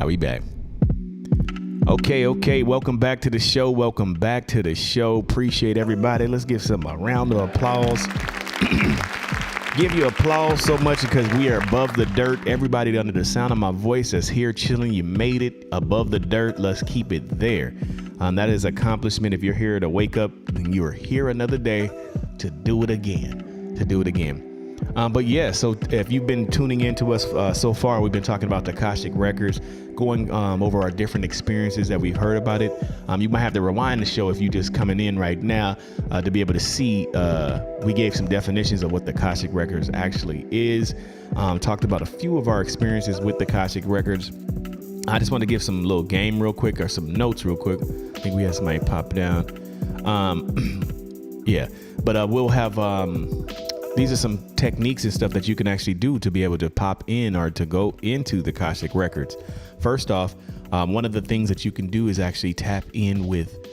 We back. Okay. Welcome back to the show. Appreciate everybody. Let's give some a round of applause. Give you applause so much because we are above the dirt. Everybody under the sound of my voice is here chilling. You made it above the dirt. Let's keep it there. That is accomplishment. If you're here to wake up, then you are here another day to do it again. But yeah, so if you've been tuning in to us so far, we've been talking about the Akashic Records, going over our different experiences that we've heard about it. You might have to rewind the show if you're just coming in right now to be able to see. We gave some definitions of what the Akashic Records actually is. Talked about a few of our experiences with the Akashic Records. I just want to give some little game real quick, or some notes real quick. I think we had somebody pop down. Yeah, but we'll have... these are some techniques and stuff that you can actually do to be able to pop in or to go into the Akashic Records. First off, one of the things that you can do is actually tap in with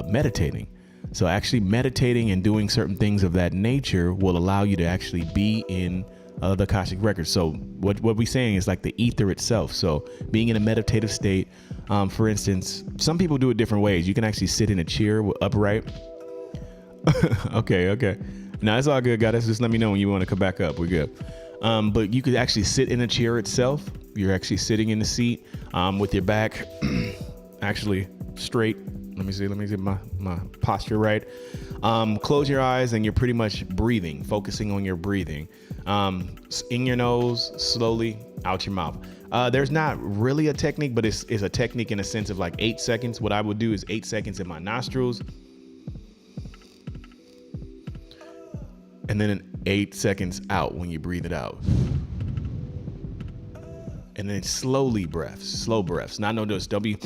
meditating. So actually meditating and doing certain things of that nature will allow you to actually be in the Akashic Records. So what we're saying is like the ether itself. So being in a meditative state, for instance, some people do it different ways. You can actually sit in a chair upright. Okay. No, it's all good, guys. Just let me know when you want to come back up. We're good. But you could actually sit in a chair itself. You're actually sitting in the seat with your back actually straight. Let me see my posture right. Close your eyes and you're pretty much breathing, focusing on your breathing. In your nose, slowly, out your mouth. There's not really a technique, but it's a technique in a sense of like 8 seconds. What I would do is 8 seconds in my nostrils, and then 8 seconds out when you breathe it out. And then slow breaths. Not no just don't be,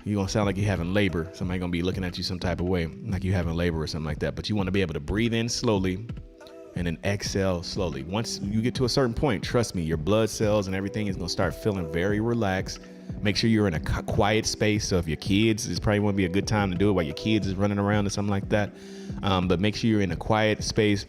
you're gonna sound like you're having labor. Somebody gonna be looking at you some type of way, like you're having labor or something like that. But you wanna be able to breathe in slowly and then exhale slowly. Once you get to a certain point, trust me, your blood cells and everything is gonna start feeling very relaxed. Make sure you're in a quiet space. So if your kids, this probably won't be a good time to do it while your kids is running around or something like that. But make sure you're in a quiet space.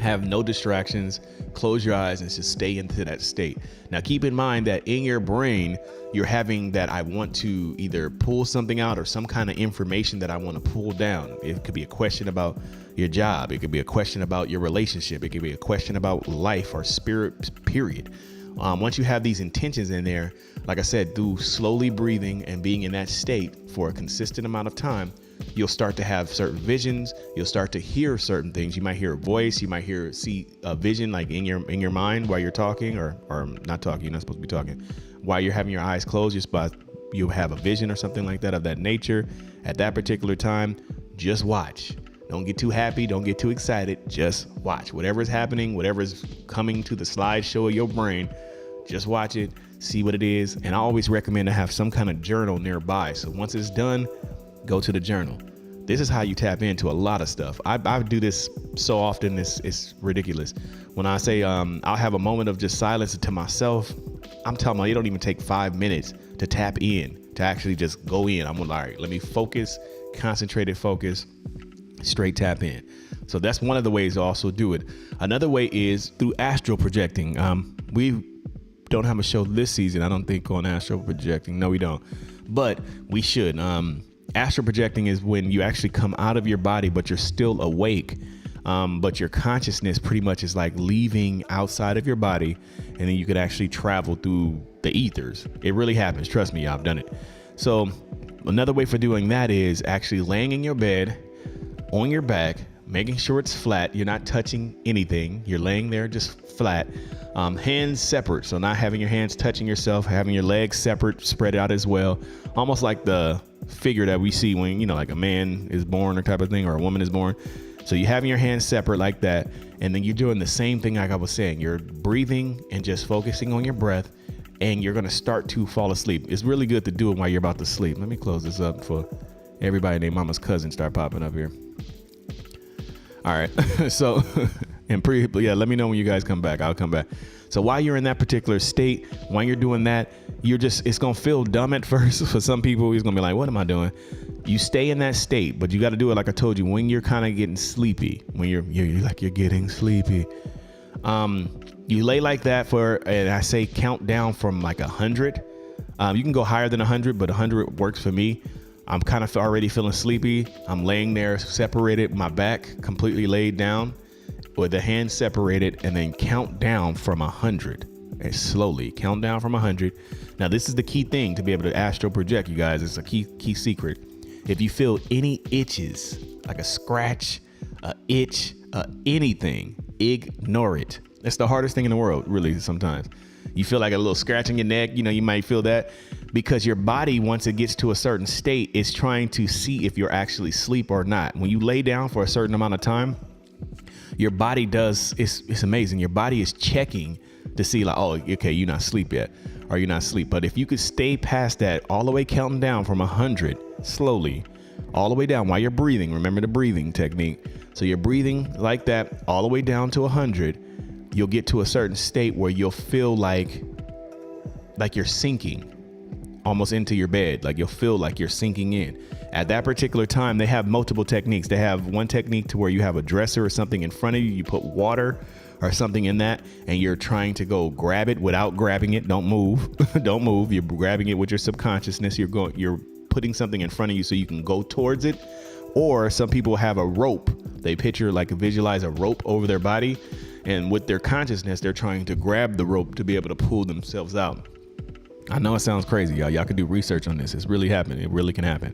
Have no distractions, close your eyes and just stay into that state. Now, keep in mind that in your brain, you're having that I want to either pull something out or some kind of information that I want to pull down. It could be a question about your job. It could be a question about your relationship. It could be a question about life or spirit, period. Once you have these intentions in there, like I said, through slowly breathing and being in that state for a consistent amount of time, you'll start to have certain visions. You'll start to hear certain things. You might hear a voice. You might see a vision like in your mind while you're talking or not talking. You're not supposed to be talking. While you're having your eyes closed, you'll have a vision or something like that of that nature at that particular time. Just watch. Don't get too happy. Don't get too excited. Just watch. Whatever is happening, whatever is coming to the slideshow of your brain, just watch it, see what it is. And I always recommend to have some kind of journal nearby. So once it's done, go to the journal. This is how you tap into a lot of stuff. I do this so often, it's ridiculous. When I say I'll have a moment of just silence to myself, I'm telling you, it don't even take 5 minutes to tap in, to actually just go in. I'm like, all right, let me focus, concentrated focus, straight tap in. So that's one of the ways to also do it. Another way is through astral projecting. We don't have a show this season, I don't think, on astral projecting. No, we don't. But we should. Astral projecting is when you actually come out of your body, but you're still awake. But your consciousness pretty much is like leaving outside of your body, and then you could actually travel through the ethers. It really happens. Trust me, I've done it. So another way for doing that is actually laying in your bed on your back, making sure it's flat. You're not touching anything. You're laying there just flat. Hands separate. So not having your hands touching yourself, having your legs separate, spread out as well. Almost like the figure that we see when, like a man is born or type of thing, or a woman is born. So you're having your hands separate like that. And then you're doing the same thing like I was saying. You're breathing and just focusing on your breath, and you're going to start to fall asleep. It's really good to do it while you're about to sleep. Let me close this up for everybody named Mama's cousin start popping up here. All right. So, let me know when you guys come back. I'll come back. So while you're in that particular state, while you're doing that, it's going to feel dumb at first. For some people, it's going to be like, what am I doing? You stay in that state, but you got to do it like I told you, when you're kind of getting sleepy, when you're getting sleepy. You lay like that and I say count down from like 100. You can go higher than 100, but 100 works for me. I'm kind of already feeling sleepy. I'm laying there separated, my back completely laid down with the hands separated, and then count down from 100 and slowly count down from 100. Now, this is the key thing to be able to astral project, you guys. It's a key secret. If you feel any itches, like a scratch, a itch, anything, ignore it. It's the hardest thing in the world, really. Sometimes you feel like a little scratch in your neck. You know, you might feel that because your body, once it gets to a certain state, is trying to see if you're actually asleep or not. When you lay down for a certain amount of time, your body does, it's amazing. Your body is checking to see like, oh, okay, you're not asleep yet, or you're not asleep. But if you could stay past that, all the way counting down from 100 slowly, all the way down while you're breathing, remember the breathing technique. So you're breathing like that all the way down to 100. You'll get to a certain state where you'll feel like you're sinking almost into your bed. Like you'll feel like you're sinking in. At that particular time, they have multiple techniques. They have one technique to where you have a dresser or something in front of you. You put water or something in that, and you're trying to go grab it without grabbing it. Don't move. Don't move. You're grabbing it with your subconsciousness. You're putting something in front of you so you can go towards it. Or some people have a rope. They picture like visualize a rope over their body. And with their consciousness, they're trying to grab the rope to be able to pull themselves out. I know it sounds crazy, y'all. Y'all can do research on this. It's really happening. It really can happen.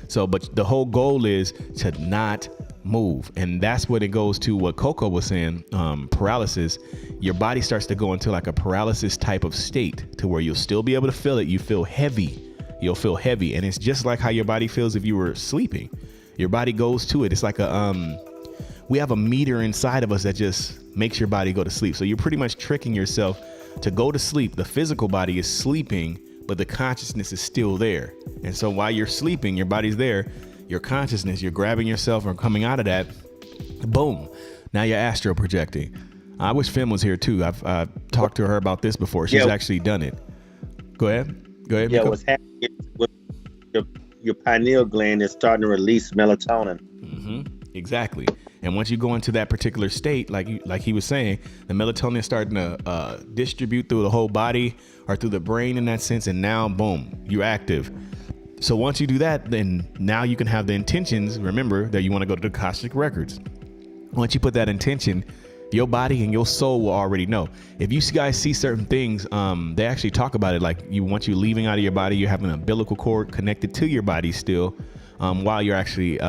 So, but the whole goal is to not move. And that's what it goes to what Coco was saying, paralysis. Your body starts to go into like a paralysis type of state to where you'll still be able to feel it. You feel heavy. You'll feel heavy. And it's just like how your body feels if you were sleeping. Your body goes to it. It's like we have a meter inside of us that just makes your body go to sleep. So you're pretty much tricking yourself to go to sleep. The physical body is sleeping, but the consciousness is still there. And so while you're sleeping, your body's there, your consciousness, you're grabbing yourself or coming out of that. Boom. Now you're astral projecting. I wish Finn was here too. I've talked to her about this before. She's actually done it. Go ahead. Yeah, Miko. what's happening with your pineal gland is starting to release melatonin. Mm-hmm. Exactly. And once you go into that particular state, like he was saying, the melatonin is starting to distribute through the whole body or through the brain in that sense. And now, boom, you're active. So once you do that, then now you can have the intentions. Remember that you want to go to the Akashic Records. Once you put that intention, your body and your soul will already know. If you guys see certain things, they actually talk about it. Like once you're leaving out of your body, you're having an umbilical cord connected to your body still. While you're actually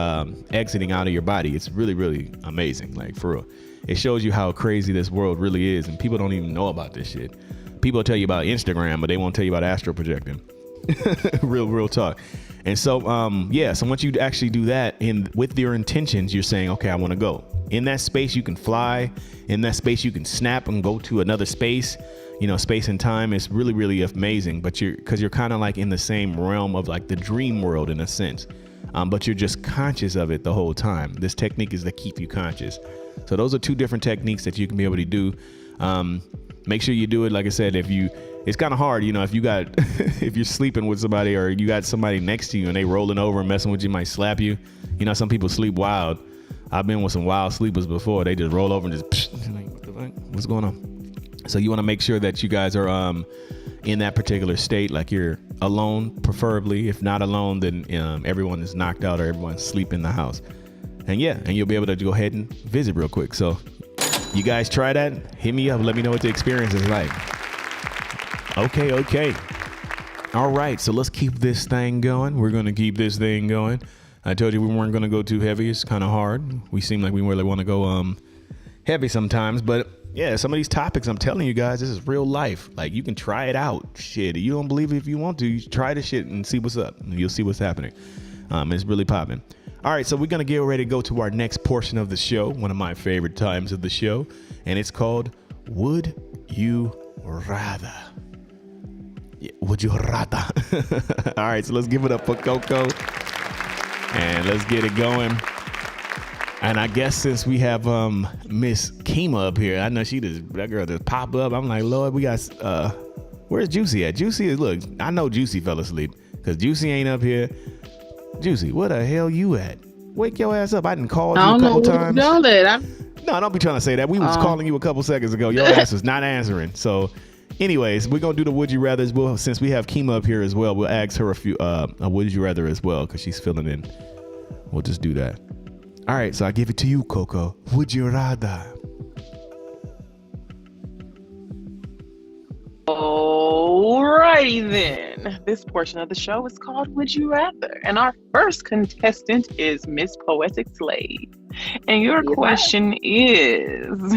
exiting out of your body. It's really, really amazing. Like for real. It shows you how crazy this world really is. And people don't even know about this shit. People tell you about Instagram, but they won't tell you about astral projecting. real talk. And so, so once you actually do that with your intentions, you're saying, okay, I want to go. In that space, you can fly. In that space, you can snap and go to another space. You know, space and time is really, really amazing. But because you're kind of like in the same realm of like the dream world in a sense. But you're just conscious of it the whole time. This technique is to keep you conscious. So those are two different techniques that you can be able to do. Make sure you do it. Like I said, it's kind of hard, you know, if you're sleeping with somebody or you got somebody next to you and they rolling over and messing with you, might slap you. You know, some people sleep wild. I've been with some wild sleepers before. They just roll over and just, like, what the fuck? What's going on? So you want to make sure that you guys are in that particular state, like you're alone, preferably. If not alone, then everyone is knocked out or everyone's asleep in the house. And you'll be able to go ahead and visit real quick. So you guys try that. Hit me up. Let me know what the experience is like. Okay. All right. So let's keep this thing going. We're going to keep this thing going. I told you we weren't going to go too heavy. It's kind of hard. We seem like we really want to go heavy sometimes, but yeah, some of these topics, I'm telling you guys, this is real life. Like, you can try it out. Shit, you don't believe it if you want to. You try the shit and see what's up. You'll see what's happening. It's really popping. All right, so we're going to get ready to go to our next portion of the show, one of my favorite times of the show, and it's called Would You Rather? Yeah, would you rather? All right, so let's give it up for Coco, and let's get it going. And I guess since we have Miss Kima up here, I know that girl just popped up. I'm like, Lord, we got, where's Juicy at? Juicy is, look, I know Juicy fell asleep because Juicy ain't up here. Juicy, where the hell you at? Wake your ass up. I didn't call you a couple times. No, don't be trying to say that. We was calling you a couple seconds ago. Your ass was not answering. So anyways, we're going to do the Would You Rather as well. Since we have Kima up here as well, we'll ask her a few, a Would You Rather as well because she's filling in. We'll just do that. All right, so I give it to you, Coco. Would you rather? Alrighty Alrighty then. This portion of the show is called Would You Rather? And our first contestant is Miss Poetic Slave. And your question is,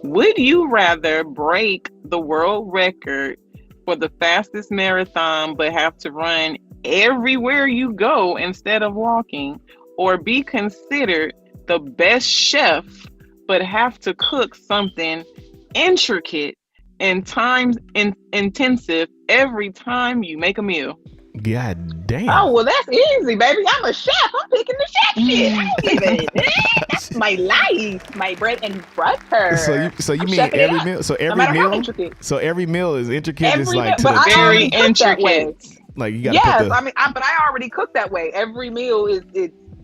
would you rather break the world record for the fastest marathon but have to run everywhere you go instead of walking, or be considered the best chef but have to cook something intricate and time intensive every time you make a meal? God damn. Oh, well, that's easy, baby. I'm a chef. I'm picking the chef shit. I don't give a damn. That's my life, my bread and butter. So you I'm mean chefing it every up, meal? So no every matter how meal? intricate. So every meal is intricate. Every It's like meal, to but the I already very cook that way. intricate. like you got to Yes, put the. I mean, but I already cook that way. Every meal is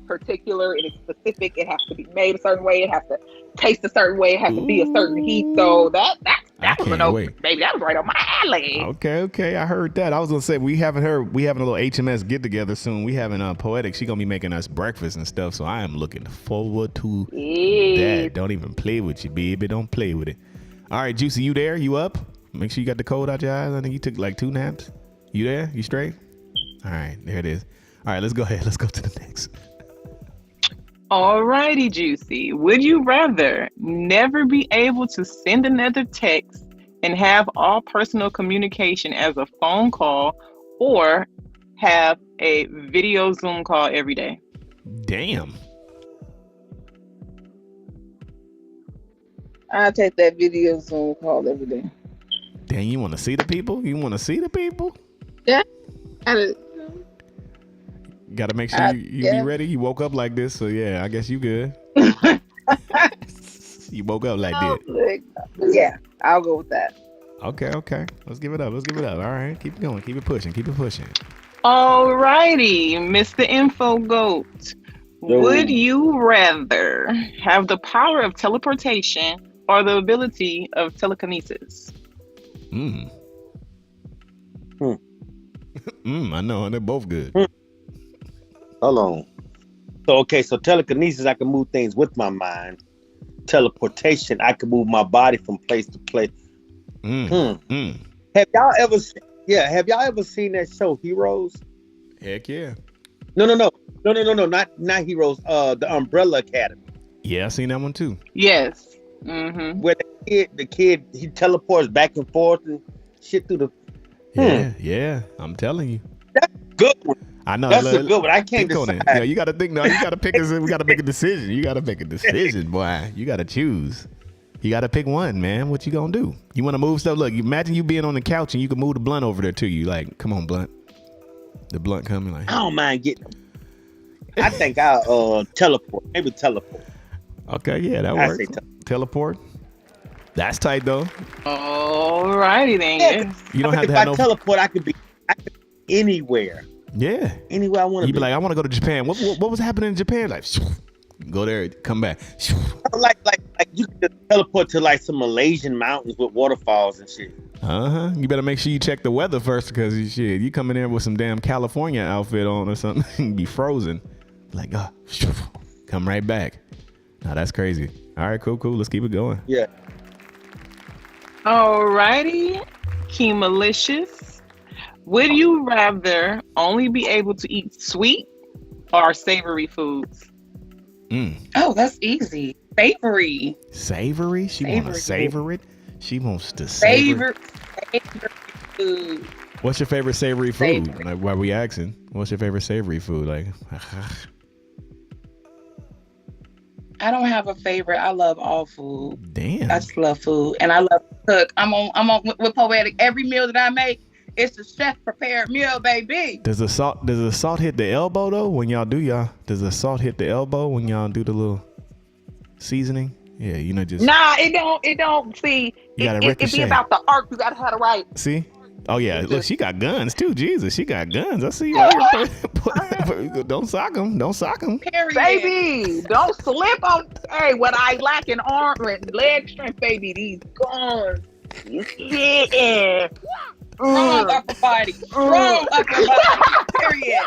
particular. It is specific. It has to be made a certain way. It has to taste a certain way. It has to be a certain heat. So that I was can't an wait. baby. That was right on my alley. Okay. I heard that. I was gonna say we having a little HMS get together soon. We having Poetic. She gonna be making us breakfast and stuff. So I am looking forward to Yeah. that. Don't even play with you, baby. Don't play with it. All right, Juicy, you there? You up? Make sure you got the cold out your eyes. I think you took like 2 naps. You there? You straight? All right, there it is. All right, let's go ahead. Let's go to the next. Alrighty, Juicy. Would you rather never be able to send another text and have all personal communication as a phone call, or have a video Zoom call every day? Damn. I take that video Zoom call every day. Damn, you want to see the people? You want to see the people? Yeah. Got to make sure you be ready. You woke up like this, so yeah, I guess you good. You woke up like that. Yeah, I'll go with that. Okay. Let's give it up. All right, keep it going. Keep it pushing. Alrighty, Mr. Info Goat. Would you rather have the power of teleportation or the ability of telekinesis? I know, and they're both good. Hold on. So telekinesis, I can move things with my mind. Teleportation, I can move my body from place to place. Have y'all ever seen that show Heroes? Heck yeah. No, not Heroes. The Umbrella Academy. Yeah, I seen that one too. Yes. Mm-hmm. Where the kid he teleports back and forth and shit through the. Yeah. I'm telling you. That's a good one. I know. That's a good one. I can't think on decide. it. Yeah, you got to think. No, you got to pick. We got to make a decision. You got to make a decision, boy. You got to choose. You got to pick one, man. What you gonna do? You want to move stuff? Look, imagine you being on the couch and you can move the blunt over there to you. Like, come on, blunt. The blunt coming. Like, I don't mind getting them. I think I'll teleport. Maybe teleport. Okay, yeah, that I works. say Teleport. That's tight though. Alrighty then. Yeah, You don't have to if have I no. teleport, I could be anywhere. Yeah. Anywhere I want to You'd be. be like, I want to go to Japan. What was happening in Japan? Like, go there, come back. like you could teleport to like some Malaysian mountains with waterfalls and shit. You better make sure you check the weather first, because you come in there with some damn California outfit on or something, you be frozen. Like, come right back. Now that's crazy. All right, cool. Let's keep it going. Yeah. Alrighty, Kemalicious. Would you rather only be able to eat sweet or savory foods? Oh, that's easy. Savory. Savory? She want to Savory. savor it? She wants to savor. Savory food. What's your favorite savory food? Savory. Like, why we asking? What's your favorite savory food? Like, I don't have a favorite. I love all food. damn. I just love food, and I love to cook. I'm on with Poetic. Every meal that I make, it's a chef prepared meal, baby. Does the salt hit the elbow though when y'all do Does the salt hit the elbow when y'all do the little seasoning? Yeah, just Nah, it don't. See, You gotta it be ricochet. about the art. You gotta have the right. see. Oh yeah, look, she got guns too. Jesus, she got guns. I see. Don't sock them. Don't sock them. Period. Baby, don't slip on. Hey, what I lack in arm and leg strength, baby. These guns. Yeah. Strong upper body. Strong upper body. Period.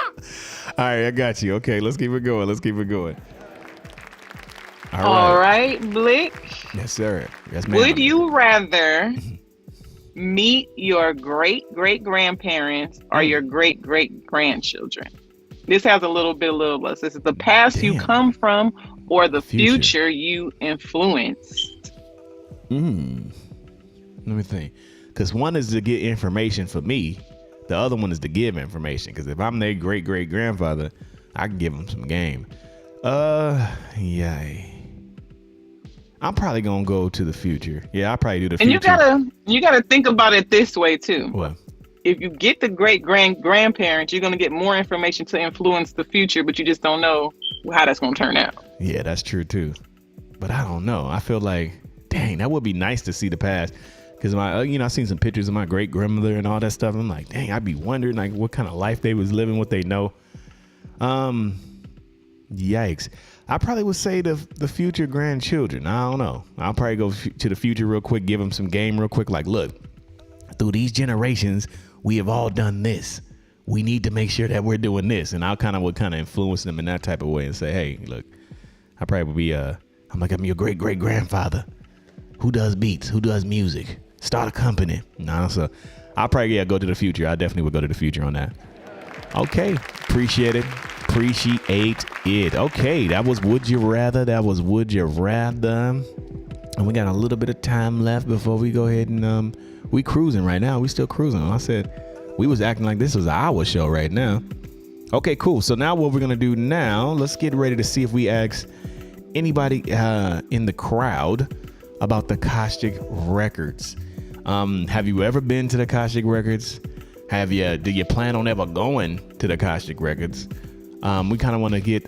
All right, I got you. Okay, let's keep it going. All All right. right, Blick. Yes, sir. Yes, ma'am. Would you rather meet your great great grandparents or your great great grandchildren. This has a little less. This is the past you come from or the future you influenced. Let me think. Because one is to get information for me. The other one is to give information. Because if I'm their great great grandfather, I can give them some game. Yeah. I'm probably gonna go to the future. Yeah, I'll probably do the future. And you gotta think about it this way too. What? If you get the great grandparents, you're gonna get more information to influence the future, but you just don't know how that's gonna turn out. Yeah, that's true too. But I don't know. I feel like, dang, that would be nice to see the past. Because I've seen some pictures of my great grandmother and all that stuff. I'm like, dang, I'd be wondering like what kind of life they was living, what they know. Yikes. I probably would say the future grandchildren. I don't know. I'll probably go to the future real quick, give them some game real quick. Like, look, through these generations, we have all done this. We need to make sure that we're doing this. And I would influence them in that type of way and say, hey, look, I probably would be, I'm your great great grandfather. Who does beats? Who does music? Start a company. No, so I'll probably go to the future. I definitely would go to the future on that. Okay. Appreciate it. Okay, that was Would You Rather. And we got a little bit of time left before we go ahead and we cruising right now. We still cruising. I said we was acting like this was an hour show right now. Okay, cool. So now what we're gonna do now, let's get ready to see if we ask anybody in the crowd about the Akashic Records. Have you ever been to the Akashic Records? Do you plan on ever going to the Akashic Records? We kind of want to get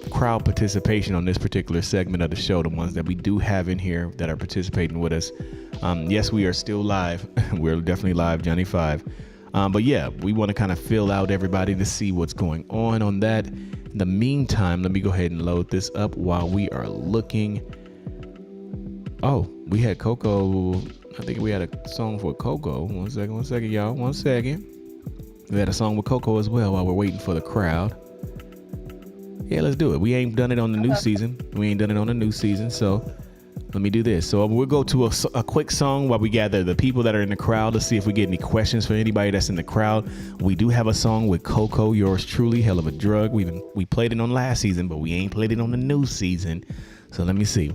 crowd participation on this particular segment of the show, the ones that we do have in here that are participating with us. Yes, we are still live. We're definitely live, Johnny 5. But yeah, we want to kind of fill out everybody to see what's going on that. In the meantime, let me go ahead and load this up while we are looking. Oh, we had Coco. I think we had a song for Coco. One second, y'all. 1 second. We had a song with Coco as well while we're waiting for the crowd. Yeah, let's do it. We ain't done it on the new season. So let me do this. So we'll go to a quick song while we gather the people that are in the crowd. Let's see if we get any questions for anybody that's in the crowd. We do have a song with Coco, yours truly, Hell of a Drug. We played it on last season, but we ain't played it on the new season. So let me see.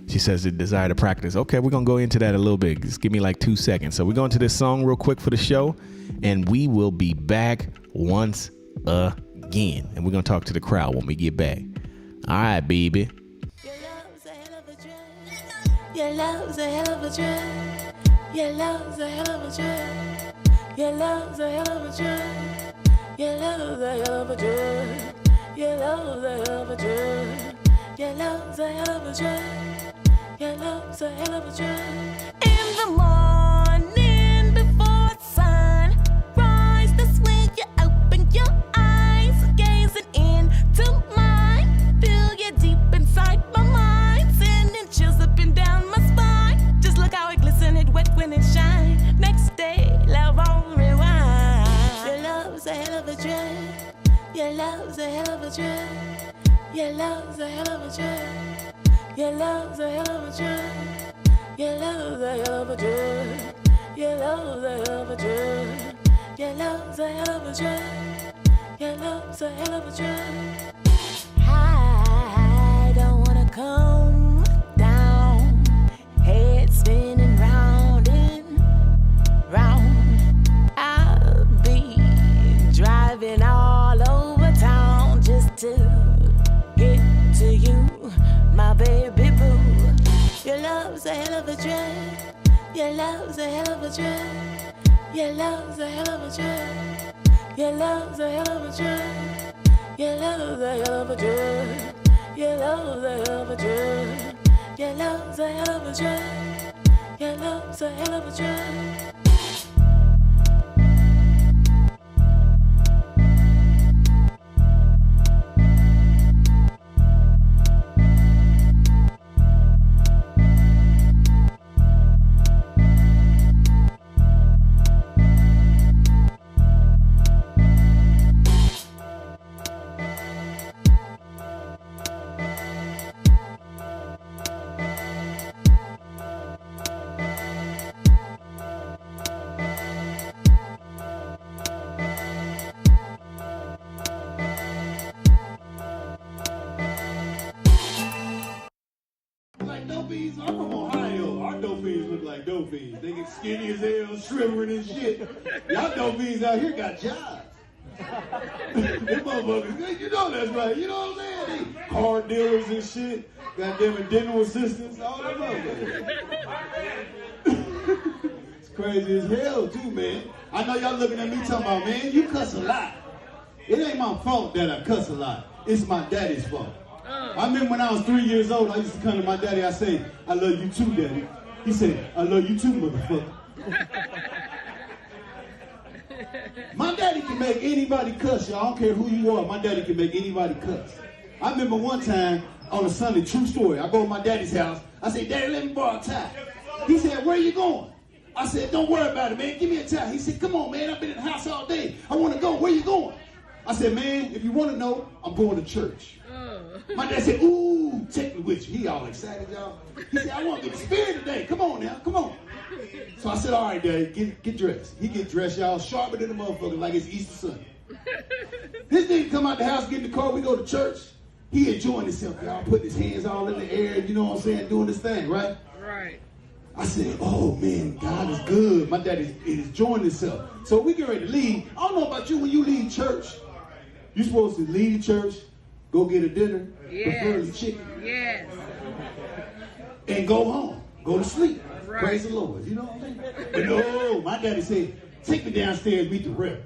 She says the desire to practice. Okay, we're going to go into that a little bit. Just give me like 2 seconds. So we're going to this song real quick for the show, and we will be back once again. And we're going to talk to the crowd when we get back. All right, baby. Your love's a hell of a drug. Your love's a hell of a drug. Your love's a hell of a drug. Your love's a hell of a drug. Your love's a hell of a drug. Your love's a hell of a drug. Your love's a hell of a drug. Your love's a hell of a drug. In the morning before the sun rise, that's when you open your eyes, gazing into mine. Feel you deep inside my mind, sending chills up and down my spine. Just look how it glisten, it wet when it shine. Next day, love on rewind. Your love's a hell of a drug. Your love's a hell of a drug. Your love's a hell of a drug. Your love's a hell of a drug. Your love's a hell of a drug. Your love's a hell of a drug. Your love's a hell of a drug. Your love's a hell of a drug. I don't wanna come down, head spinning round and round. I'll be driving all over town just to get to you, my baby boo. Your love's a hell of a drug. Your love's a hell of a drug. Your love's a hell of a drug. Your love's a hell of a drug. Your love's a hell of a drug. Your love's a hell of a drug. Your love's a hell of a drug. Your love's a hell of a drug. skinny as hell, shriveling and shit. Y'all dope fiends out here got jobs. Them motherfuckers, you know that's right. You know what I'm saying? They car dealers and shit. Goddamn it, dental assistants, all that motherfuckers. It's crazy as hell too, man. I know y'all looking at me talking about, man, you cuss a lot. It ain't my fault that I cuss a lot. It's my daddy's fault. I remember when I was 3 years old, I used to come to my daddy, I say, I love you too, daddy. He said, I love you too, motherfucker. My daddy can make anybody cuss, y'all. I don't care who you are. My daddy can make anybody cuss. I remember one time on a Sunday, true story, I go to my daddy's house. I say, Daddy, let me borrow a tie. He said, where you going? I said, don't worry about it, man. Give me a tie. He said, come on, man. I've been in the house all day. I want to go. Where you going? I said, man, if you want to know, I'm going to church. My dad said, ooh, take me with you. He all excited, y'all. He said, I want to get the spirit today. Come on now, come on. So I said, all right, Daddy, get dressed. He get dressed, y'all, sharper than a motherfucker, like it's Easter Sunday. This nigga come out the house, get in the car, we go to church. He enjoying himself, y'all, putting his hands all in the air, you know what I'm saying, doing this thing, right? Right. I said, oh man, God is good. My dad is enjoying himself. So we get ready to leave. I don't know about you, when you leave church, you're supposed to leave church, go get a dinner, preferably chicken, and go home, go to sleep. Right. Praise the Lord. You know what I'm saying? But no, my daddy said, take me downstairs, meet the rep.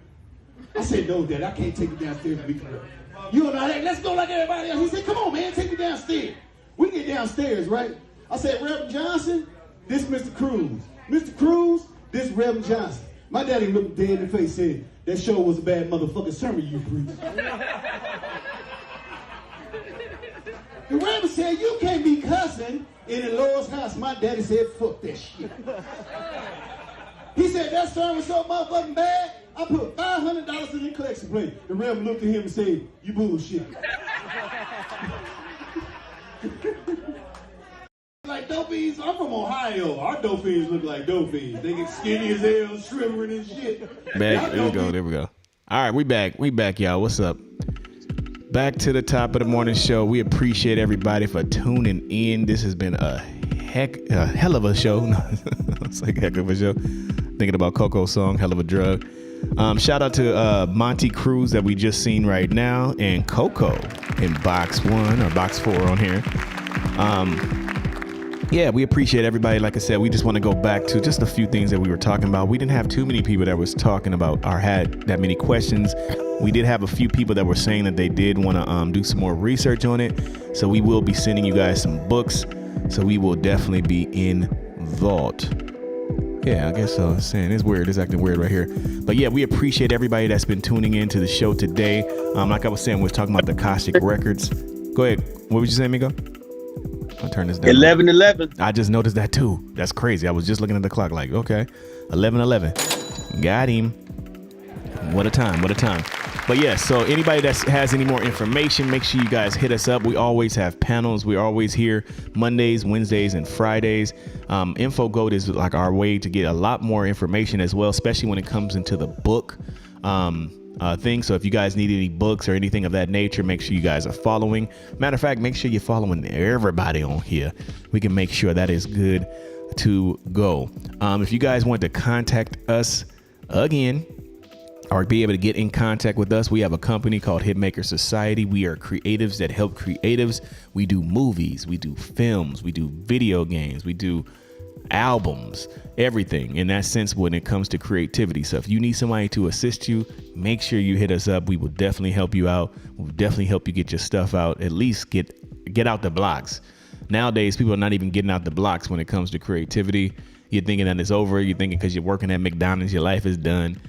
I said, no, Dad, I can't take you downstairs and meet the rep. You know, hey, let's go like everybody else. He said, come on, man, take me downstairs. We get downstairs, right? I said, Reverend Johnson, this Mr. Cruz. Mr. Cruz, this Reverend Johnson. My daddy looked dead in the face and said, that show was a bad motherfucking sermon you preached. The Reverend said, you can't be cussing in the Lord's house. My daddy said, fuck that shit. He said, that sermon was so motherfucking bad, I put $500 in the collection plate. The Reverend looked at him and said, you bullshit. Like dope fiends, I'm from Ohio. Our dope fiends look like dope fiends. They get skinny as hell, shriveling and shit. Back, there we go. All right, we back, y'all. What's up? Back to the top of the morning show. We appreciate everybody for tuning in. This has been a hell of a show. It's like a heck of a show. Thinking about Coco's song, Hell of a Drug. Shout out to Monty Cruz that we just seen right now, and Coco in box 1 or box 4 on here. Yeah, we appreciate everybody. Like I said, we just want to go back to just a few things that we were talking about. We didn't have too many people that was talking about or had that many questions. We did have a few people that were saying that they did want to do some more research on it. So we will be sending you guys some books. So we will definitely be involved. Yeah, I guess so. Saying it's weird. It's acting weird right here. But yeah, we appreciate everybody that's been tuning in to the show today. Like I was saying, we were talking about the Akashic Records. Go ahead. What would you say, Migo? I'll turn this down. 11:11. I just noticed that too. That's crazy. I was just looking at the clock like, okay, 11:11. Got him. What a time. What a time. But yeah, so anybody that has any more information, make sure you guys hit us up. We always have panels. We're always here Mondays, Wednesdays, and Fridays. InfoGoat is like our way to get a lot more information as well, especially when it comes into the book thing. So if you guys need any books or anything of that nature, make sure you guys are following. Matter of fact, make sure you're following everybody on here. We can make sure that is good to go. If you guys want to contact us again, or be able to get in contact with us, we have a company called Hitmaker Society. We are creatives that help creatives. We do movies, we do films, we do video games, we do albums, everything in that sense when it comes to creativity. So if you need somebody to assist you, make sure you hit us up. We will definitely help you out. We'll definitely help you get your stuff out, at least get out the blocks. Nowadays, people are not even getting out the blocks when it comes to creativity. You're thinking that it's over. You're thinking because you're working at McDonald's, your life is done.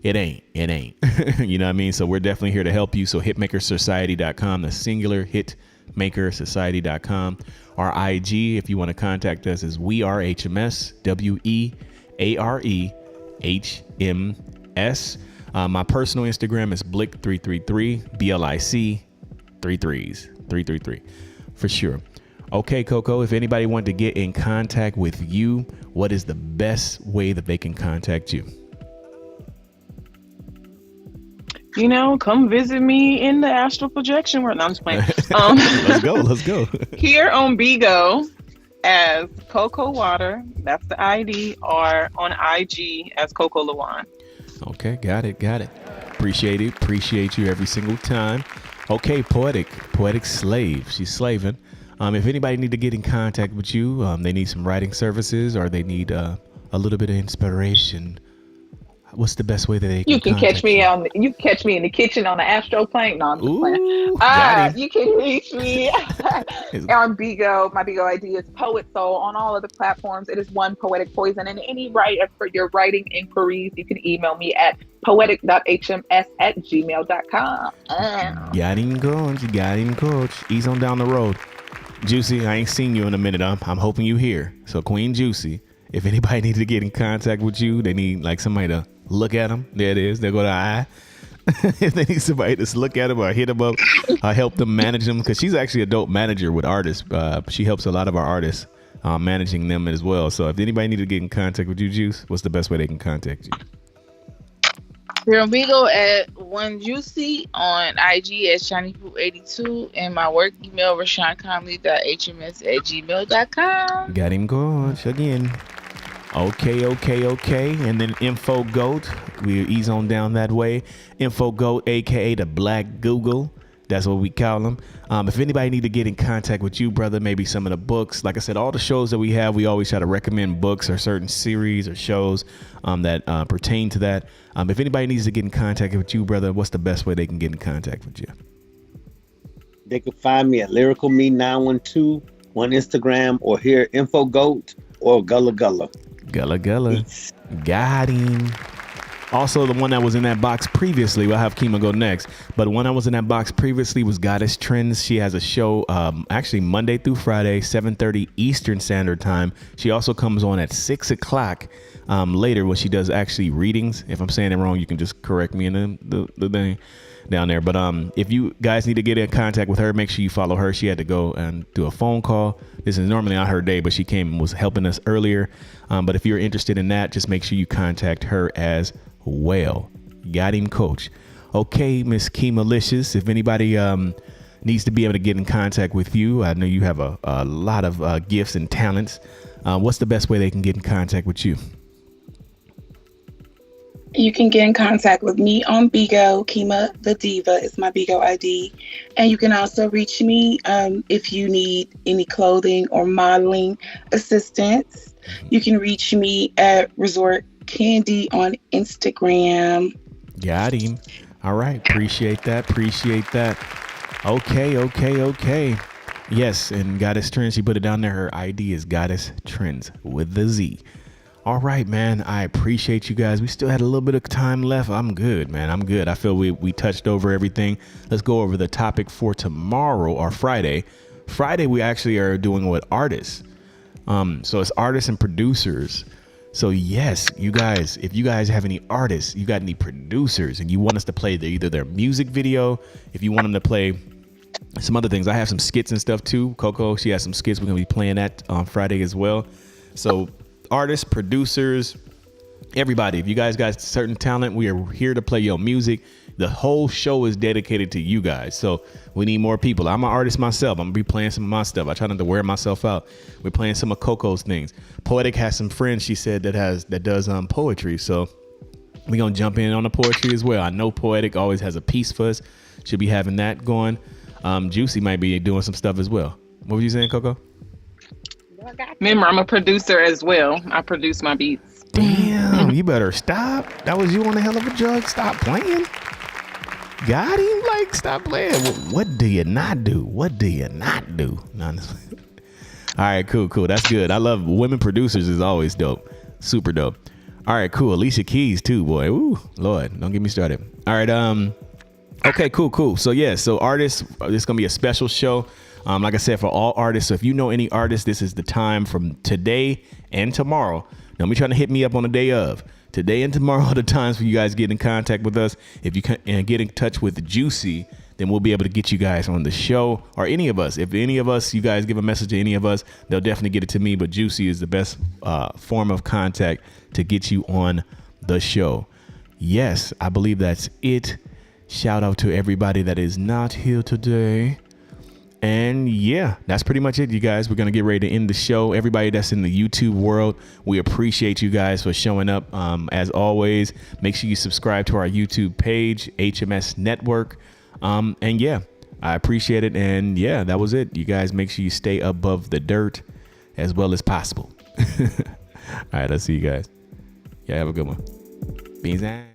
It ain't. You know what I mean? So we're definitely here to help you. So hitmakersociety.com, the singular hitmakersociety.com. Our IG, if you want to contact us, is WeAreHMS, WeAreHMS. My personal Instagram is Blick333, BLIC 333 for sure. Okay, Coco, if anybody wanted to get in contact with you, what is the best way that they can contact you? You know, come visit me in the astral projection world. No, I'm just playing. Let's go. Here on Bigo as Coco Water. That's the ID, or on IG as Coco Lawan. Okay, got it. Appreciate it. Appreciate you every single time. Okay, Poetic Slave. She's slaving. If anybody need to get in contact with you, they need some writing services, or they need a little bit of inspiration, what's the best way that they can You can contact catch me you? you can catch me in the kitchen on the Astroplane. No, I'm just playing. Ooh, got him. You can reach me on Bigo. My Bigo ID is Poet Soul on all of the platforms. It is one Poetic Poison. And for your writing inquiries, you can email me at poetic.hms@gmail.com. Got him, coach. Ease on down the road. Juicy, I ain't seen you in a minute. I'm hoping you here. So Queen Juicy, if anybody needs to get in contact with you, they need like somebody to look at them. There it is. They go to I. If they need somebody to look at them or hit them up, help them manage them, because she's actually a dope manager with artists. She helps a lot of our artists managing them as well. So if anybody needs to get in contact with you, Juice, what's the best way they can contact you? Here we go at One Juicy, on IG at ShinyPoo82, and my work email RashawnConley.hms@gmail.com. Got him, coach. Again. Okay. And then Info Goat. We'll ease on down that way. Info Goat, aka the Black Google. That's what we call them. If anybody need to get in contact with you, brother, maybe some of the books. Like I said, all the shows that we have, we always try to recommend books or certain series or shows that pertain to that. If anybody needs to get in contact with you, brother, what's the best way they can get in contact with you? They can find me at Lyrical Me 912 on Instagram, or here Info Goat or Gullah Gullah. Gullah. Got him. Also, the one that was in that box previously, we'll have Kima go next, but the one that was in that box previously was Goddess Trends. She has a show actually Monday through Friday, 7:30 Eastern Standard Time. She also comes on at 6 o'clock later when she does actually readings. If I'm saying it wrong, you can just correct me in the thing down there. But if you guys need to get in contact with her, make sure you follow her. She had to go and do a phone call. This is normally not her day, but she came and was helping us earlier. But if you're interested in that, just make sure you contact her as well. Got him, coach. Okay, Miss Kemalicious, if anybody needs to be able to get in contact with you, I know you have a lot of gifts and talents. What's the best way they can get in contact with you? You can get in contact with me on Bigo. Kima the Diva is my Bigo ID. And you can also reach me if you need any clothing or modeling assistance. You can reach me at Resort Candy on Instagram. Got him. All right. Appreciate that. Okay. Yes, and Goddess Trends, she put it down there. Her ID is Goddess Trends with the Z. All right, man. I appreciate you guys. We still had a little bit of time left. I'm good, man. I'm good. I feel we touched over everything. Let's go over the topic for tomorrow or Friday. Friday, we actually are doing with artists. So it's artists and producers. So yes, you guys, if you guys have any artists, you got any producers, and you want us to play either their music video, if you want them to play some other things. I have some skits and stuff too. Coco, she has some skits. We're going to be playing that on Friday as well. So artists, producers, everybody, if you guys got certain talent, we are here to play your music. The whole show is dedicated to you guys. So we need more people. I'm an artist myself. I'm going to be playing some of my stuff. I try not to wear myself out. We're playing some of Coco's things. Poetic has some friends, she said, that does poetry. So we're going to jump in on the poetry as well. I know Poetic always has a piece for us. Should be having that going. Juicy might be doing some stuff as well. What were you saying, Coco? Remember, I'm a producer as well. I produce my beats. Damn, you better stop. That was you on a hell of a drug. Stop playing. Got him? Like, stop playing. What do you not do? No, all right, cool. That's good. I love women producers. Is always dope. Super dope. All right, cool. Alicia Keys too, boy. Ooh, Lord, don't get me started. All right, okay, cool. So yeah, so artists, this is gonna be a special show. Like I said, for all artists. So if you know any artists, this is the time from today and tomorrow. Don't be trying to hit me up on the day of. Today and tomorrow are the times for you guys to get in contact with us. If you can get in touch with Juicy, then we'll be able to get you guys on the show, or any of us. If any of us, you guys give a message to any of us, they'll definitely get it to me. But Juicy is the best form of contact to get you on the show. Yes, I believe that's it. Shout out to everybody that is not here today. And yeah, that's pretty much it, you guys. We're going to get ready to end the show. Everybody that's in the YouTube world, we appreciate you guys for showing up. As always, make sure you subscribe to our YouTube page, HMS Network. And yeah, I appreciate it. And yeah, that was it. You guys make sure you stay above the dirt as well as possible. All right, let's see you guys. Yeah, have a good one. Beans and